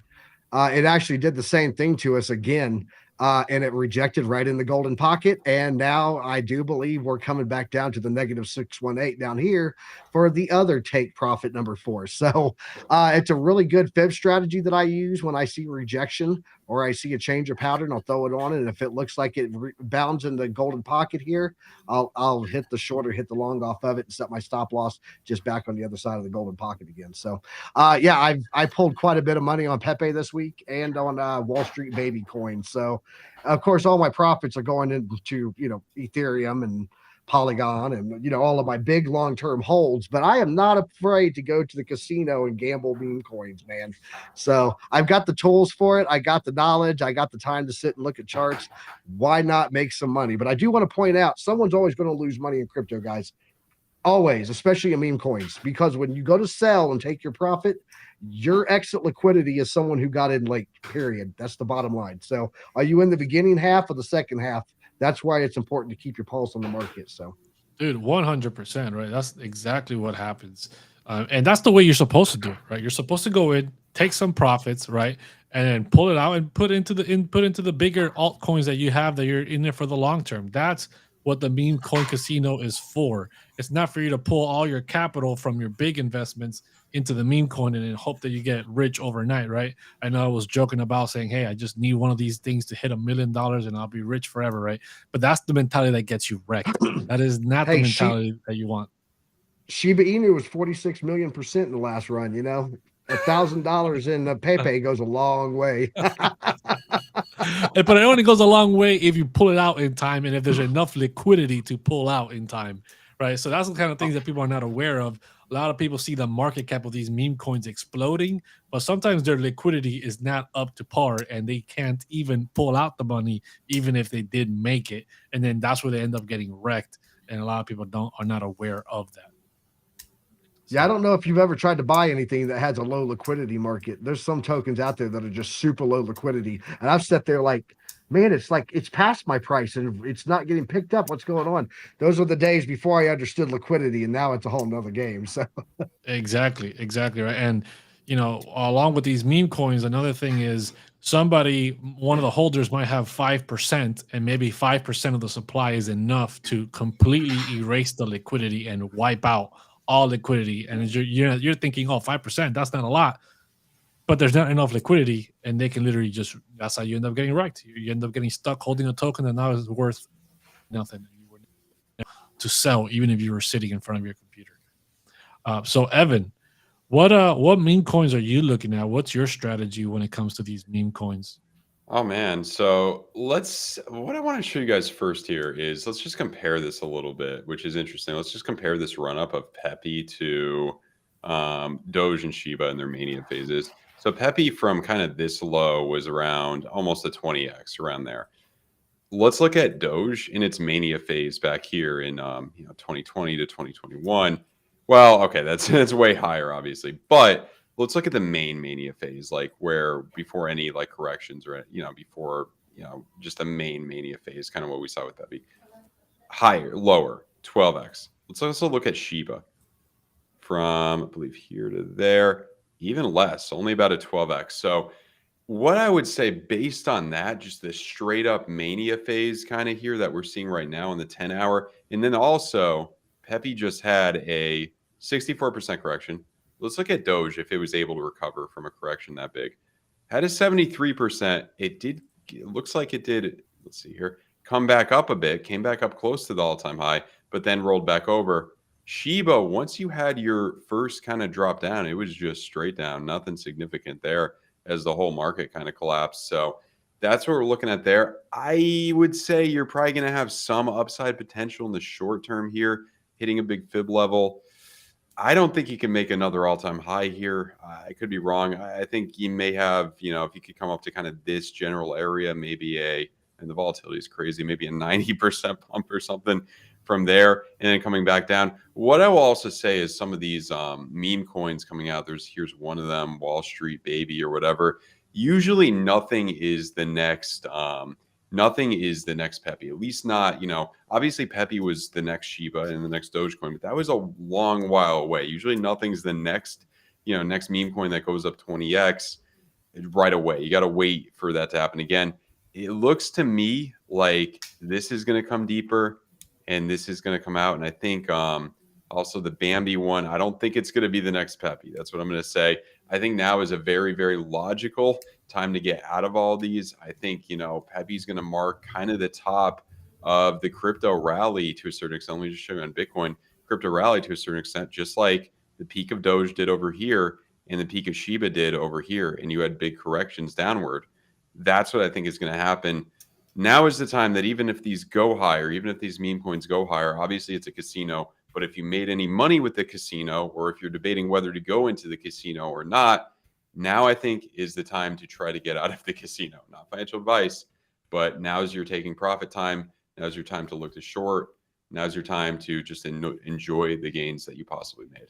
It actually did the same thing to us again. And it rejected right in the golden pocket. And now I do believe we're coming back down to the negative 618 down here for the other take profit number 4. So it's a really good fib strategy that I use when I see rejection or I see a change of pattern. I'll throw it on, and if it looks like it bounds in the golden pocket here, I'll hit the short or hit the long off of it and set my stop loss just back on the other side of the golden pocket again. So yeah, I pulled quite a bit of money on Pepe this week and on Wall Street baby coins. So of course, all my profits are going into, Ethereum and Polygon and, all of my big long-term holds, but I am not afraid to go to the casino and gamble meme coins, man. So I've got the tools for it. I got the knowledge. I got the time to sit and look at charts. Why not make some money? But I do want to point out, someone's always going to lose money in crypto, guys. Always, especially in meme coins, because when you go to sell and take your profit, your exit liquidity is someone who got in late, period. That's the bottom line. So are you in the beginning half or the second half? That's why it's important to keep your pulse on the market. So, dude, 100%, right? That's exactly what happens. And that's the way you're supposed to do it, right? You're supposed to go in, take some profits, right, and then pull it out and put into the bigger altcoins that you have that you're in there for the long term. That's what the meme coin casino is for. It's not for you to pull all your capital from your big investments into the meme coin and then hope that you get rich overnight, right? I know I was joking about saying, hey, I just need one of these things to hit $1 million and I'll be rich forever, right? But that's the mentality that gets you wrecked. That is not the Hey, mentality that you want. Shiba Inu was 46 million% in the last run. You know, $1,000 in Pepe goes a long way. But it only goes a long way if you pull it out in time and if there's enough liquidity to pull out in time, right? So that's the kind of things that people are not aware of. A lot of people see the market cap of these meme coins exploding, but sometimes their liquidity is not up to par and they can't even pull out the money, even if they did make it. And then that's where they end up getting wrecked. And a lot of people are not aware of that. Yeah, I don't know if you've ever tried to buy anything that has a low liquidity market. There's some tokens out there that are just super low liquidity. And I've sat there like, man, it's past my price and it's not getting picked up. What's going on? Those were the days before I understood liquidity, and now it's a whole nother game. So Exactly right. And along with these meme coins, another thing is one of the holders might have 5%, and maybe 5% of the supply is enough to completely erase the liquidity and wipe out all liquidity. And you're thinking, oh, 5%, that's not a lot, but there's not enough liquidity, and they can literally that's how you end up getting wrecked. You end up getting stuck holding a token that now is worth nothing to sell, even if you were sitting in front of your computer. So Evan, what meme coins are you looking at? What's your strategy when it comes to these meme coins? Oh man, so what I want to show you guys first here is let's just compare this a little bit, which is interesting. Let's just compare this run up of Pepe to Doge and Shiba in their mania phases. So Pepe from kind of this low was around almost a 20x around there. Let's look at Doge in its mania phase back here in 2020 to 2021. Well, okay, that's way higher, obviously, but let's look at the main mania phase, like where before any like corrections or before just the main mania phase, kind of what we saw with Pepe. Higher, lower, 12x. Let's also look at Shiba from I believe here to there, even less, only about a 12x. So what I would say based on that, just the straight up mania phase kind of here that we're seeing right now in the 10 hour, and then also Pepe just had a 64% correction. Let's look at Doge if it was able to recover from a correction that big. Had a 73%. It looks like it did, let's see here, come back up a bit, came back up close to the all-time high, but then rolled back over. Shiba, once you had your first kind of drop down, it was just straight down, nothing significant there as the whole market kind of collapsed. So that's what we're looking at there. I would say you're probably going to have some upside potential in the short term here, hitting a big fib level. I don't think he can make another all-time high here. I could be wrong. I think he may have, if he could come up to kind of this general area, maybe and the volatility is crazy, maybe a 90% pump or something from there, and then coming back down. What I will also say is some of these meme coins coming out, here's one of them, Wall Street Baby or whatever. Usually nothing is the next Pepe, at least not, obviously Pepe was the next Shiba and the next Dogecoin, but that was a long while away. Usually nothing's the next meme coin that goes up 20x right away. You got to wait for that to happen again. It looks to me like this is going to come deeper and this is going to come out. And I think also the Bambi one, I don't think it's going to be the next Pepe. That's what I'm going to say. I think now is a very, very logical time to get out of all these. I think, Pepe's going to mark kind of the top of the crypto rally to a certain extent. Let me just show you on Bitcoin, crypto rally to a certain extent, just like the peak of Doge did over here and the peak of Shiba did over here. And you had big corrections downward. That's what I think is going to happen. Now is the time that even if these go higher, even if these meme coins go higher, obviously it's a casino. But if you made any money with the casino, or if you're debating whether to go into the casino or not, now I think is the time to try to get out of the casino. Not financial advice, but now's your taking profit time. Now's your time to look to short. Now's your time to just enjoy the gains that you possibly made.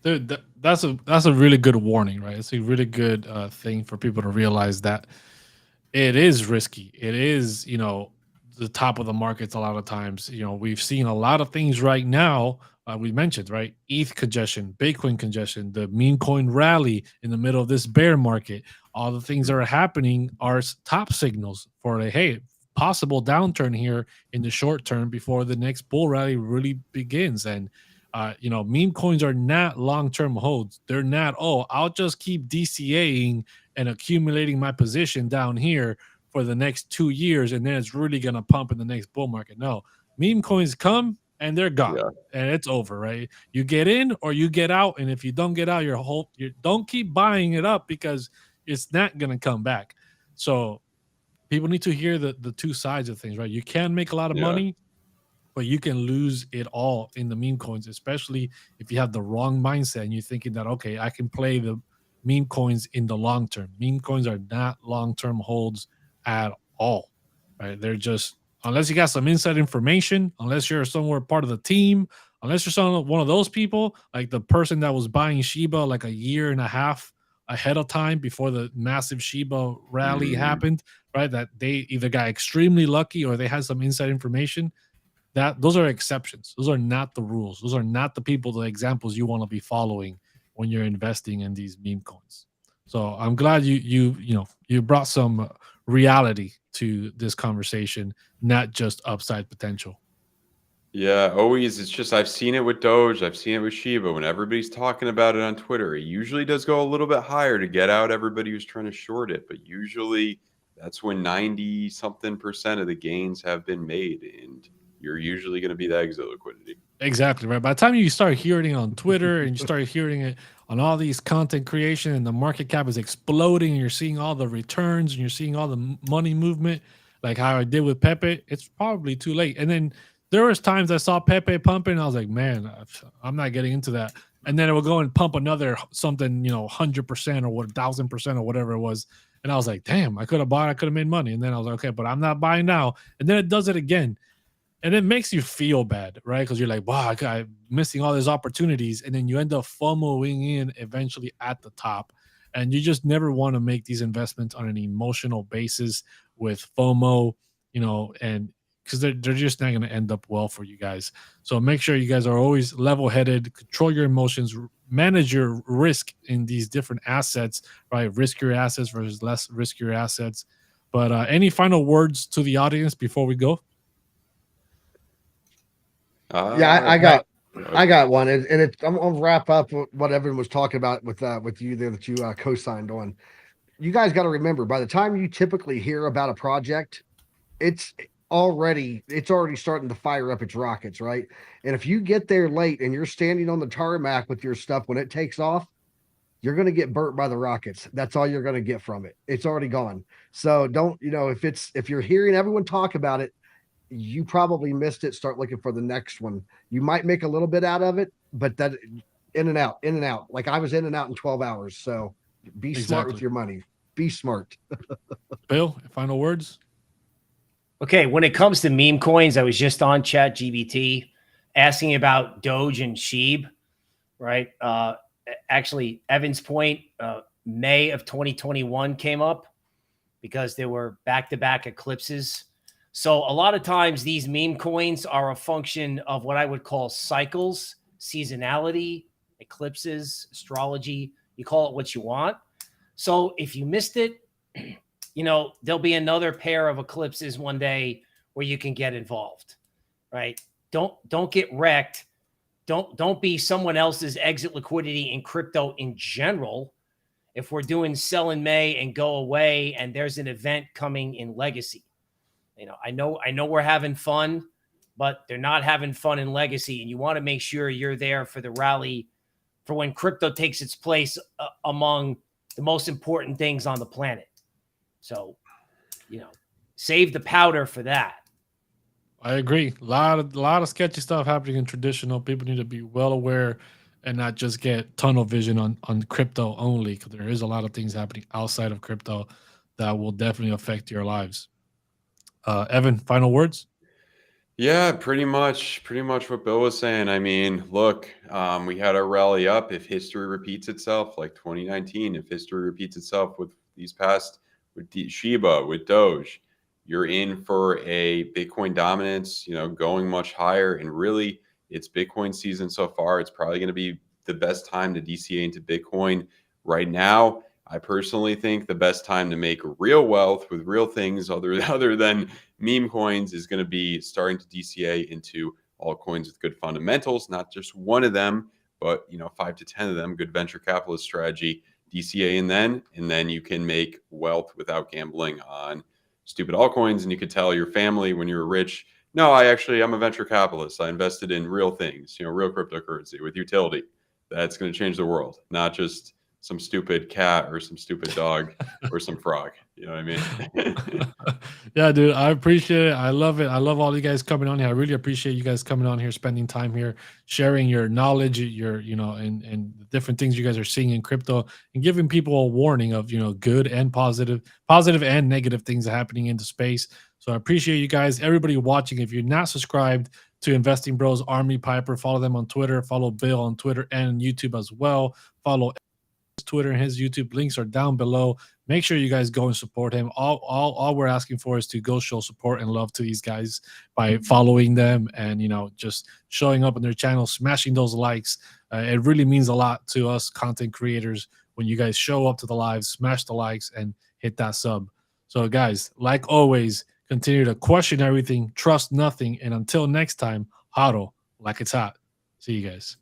Dude, that's a really good warning, right? It's a really good thing for people to realize that it is risky. It is, the top of the markets a lot of times. We've seen a lot of things right now. We mentioned, right? ETH congestion, Bitcoin congestion, the meme coin rally in the middle of this bear market. All the things that are happening are top signals for hey, possible downturn here in the short term before the next bull rally really begins. And meme coins are not long-term holds. They're not, I'll just keep DCAing and accumulating my position down here for the next 2 years, and then it's really going to pump in the next bull market. No, meme coins come and they're gone, and it's over, right? You get in or you get out, and if you don't get out, you don't keep buying it up because it's not going to come back. So people need to hear the two sides of things, right? You can make a lot of money, but you can lose it all in the meme coins, especially if you have the wrong mindset and you're thinking that, okay, I can play the meme coins in the long term. Meme coins are not long-term holds at all, right? They're just, unless you got some inside information, unless you're somewhere part of the team, unless you're one of those people, like the person that was buying Shiba like a year and a half ahead of time before the massive Shiba rally happened, right? That they either got extremely lucky or they had some inside information. Those are exceptions. Those are not the rules. Those are not the examples you want to be following when you're investing in these meme coins. So I'm glad you brought some reality to this conversation, not just upside potential. Yeah, always. It's just I've seen it with Doge. I've seen it with Shiba. When everybody's talking about it on Twitter, it usually does go a little bit higher to get out everybody who's trying to short it. But usually that's when 90-something% of the gains have been made, and you're usually going to be the exit liquidity. Exactly, right. By the time you start hearing it on Twitter and you start hearing it on all these content creation and the market cap is exploding and you're seeing all the returns and you're seeing all the money movement, like how I did with Pepe, it's probably too late. And then there was times I saw Pepe pumping and I was like, man, I'm not getting into that. And then it would go and pump another something, 100% or 1,000% or whatever it was. And I was like, damn, I could have bought, I could have made money. And then I was like, okay, but I'm not buying now. And then it does it again. And it makes you feel bad, right? Because you're like, wow, I'm missing all these opportunities. And then you end up FOMOing in eventually at the top. And you just never want to make these investments on an emotional basis with FOMO, and because they're just not going to end up well for you guys. So make sure you guys are always level-headed, control your emotions, manage your risk in these different assets, right? Riskier assets versus less riskier assets. But any final words to the audience before we go? I got one, and I'm gonna wrap up what everyone was talking about with you there that you co-signed on. You guys got to remember, by the time you typically hear about a project, it's already starting to fire up its rockets, right? And if you get there late and you're standing on the tarmac with your stuff when it takes off, you're going to get burnt by the rockets. That's all you're going to get from it. It's already gone. So don't, if you're hearing everyone talk about it, you probably missed it. Start looking for the next one. You might make a little bit out of it, but that in and out. Like I was in and out in 12 hours. So be smart with your money. Be smart. Bill, final words? Okay, when it comes to meme coins, I was just on ChatGPT asking about Doge and Sheeb, right? Actually, Evan's point, May of 2021 came up because there were back-to-back eclipses. So a lot of times these meme coins are a function of what I would call cycles, seasonality, eclipses, astrology. You call it what you want. So if you missed it, there'll be another pair of eclipses one day where you can get involved, right? Don't get wrecked. Don't be someone else's exit liquidity in crypto in general. If we're doing sell in May and go away and there's an event coming in legacy, I know we're having fun, but they're not having fun in legacy. And you want to make sure you're there for the rally for when crypto takes its place among the most important things on the planet. So, save the powder for that. I agree. A lot of sketchy stuff happening in traditional. People need to be well aware and not just get tunnel vision on crypto only, because there is a lot of things happening outside of crypto that will definitely affect your lives. Evan, final words? Yeah, pretty much what Bill was saying. I mean, look, we had a rally up. If history repeats itself, like 2019, if history repeats itself with these past, with Shiba, with Doge, you're in for a Bitcoin dominance, going much higher. And really, it's Bitcoin season so far. It's probably going to be the best time to DCA into Bitcoin right now. I personally think the best time to make real wealth with real things other than meme coins is going to be starting to DCA into altcoins with good fundamentals, not just one of them, but 5 to 10 of them, good venture capitalist strategy, DCA and then you can make wealth without gambling on stupid altcoins. And you could tell your family when you were rich, no, I'm a venture capitalist. I invested in real things, real cryptocurrency with utility. That's going to change the world, not just some stupid cat or some stupid dog or some frog. You know what I mean? Yeah, dude, I appreciate it. I love it. I love all you guys coming on here. I really appreciate you guys coming on here, spending time here, sharing your knowledge, and the different things you guys are seeing in crypto, and giving people a warning of, good and positive and negative things happening in the space. So I appreciate you guys, everybody watching. If you're not subscribed to Investing Bros Army Piper, follow them on Twitter, follow Bill on Twitter and YouTube as well. Follow Twitter and his YouTube, links are down below. Make sure you guys go and support him. All we're asking for is to go show support and love to these guys by following them and just showing up on their channel, smashing those likes. It really means a lot to us content creators when you guys show up to the live, smash the likes, and hit that sub. So guys, like always, continue to question everything, trust nothing, and until next time, hodl like it's hot. See you guys.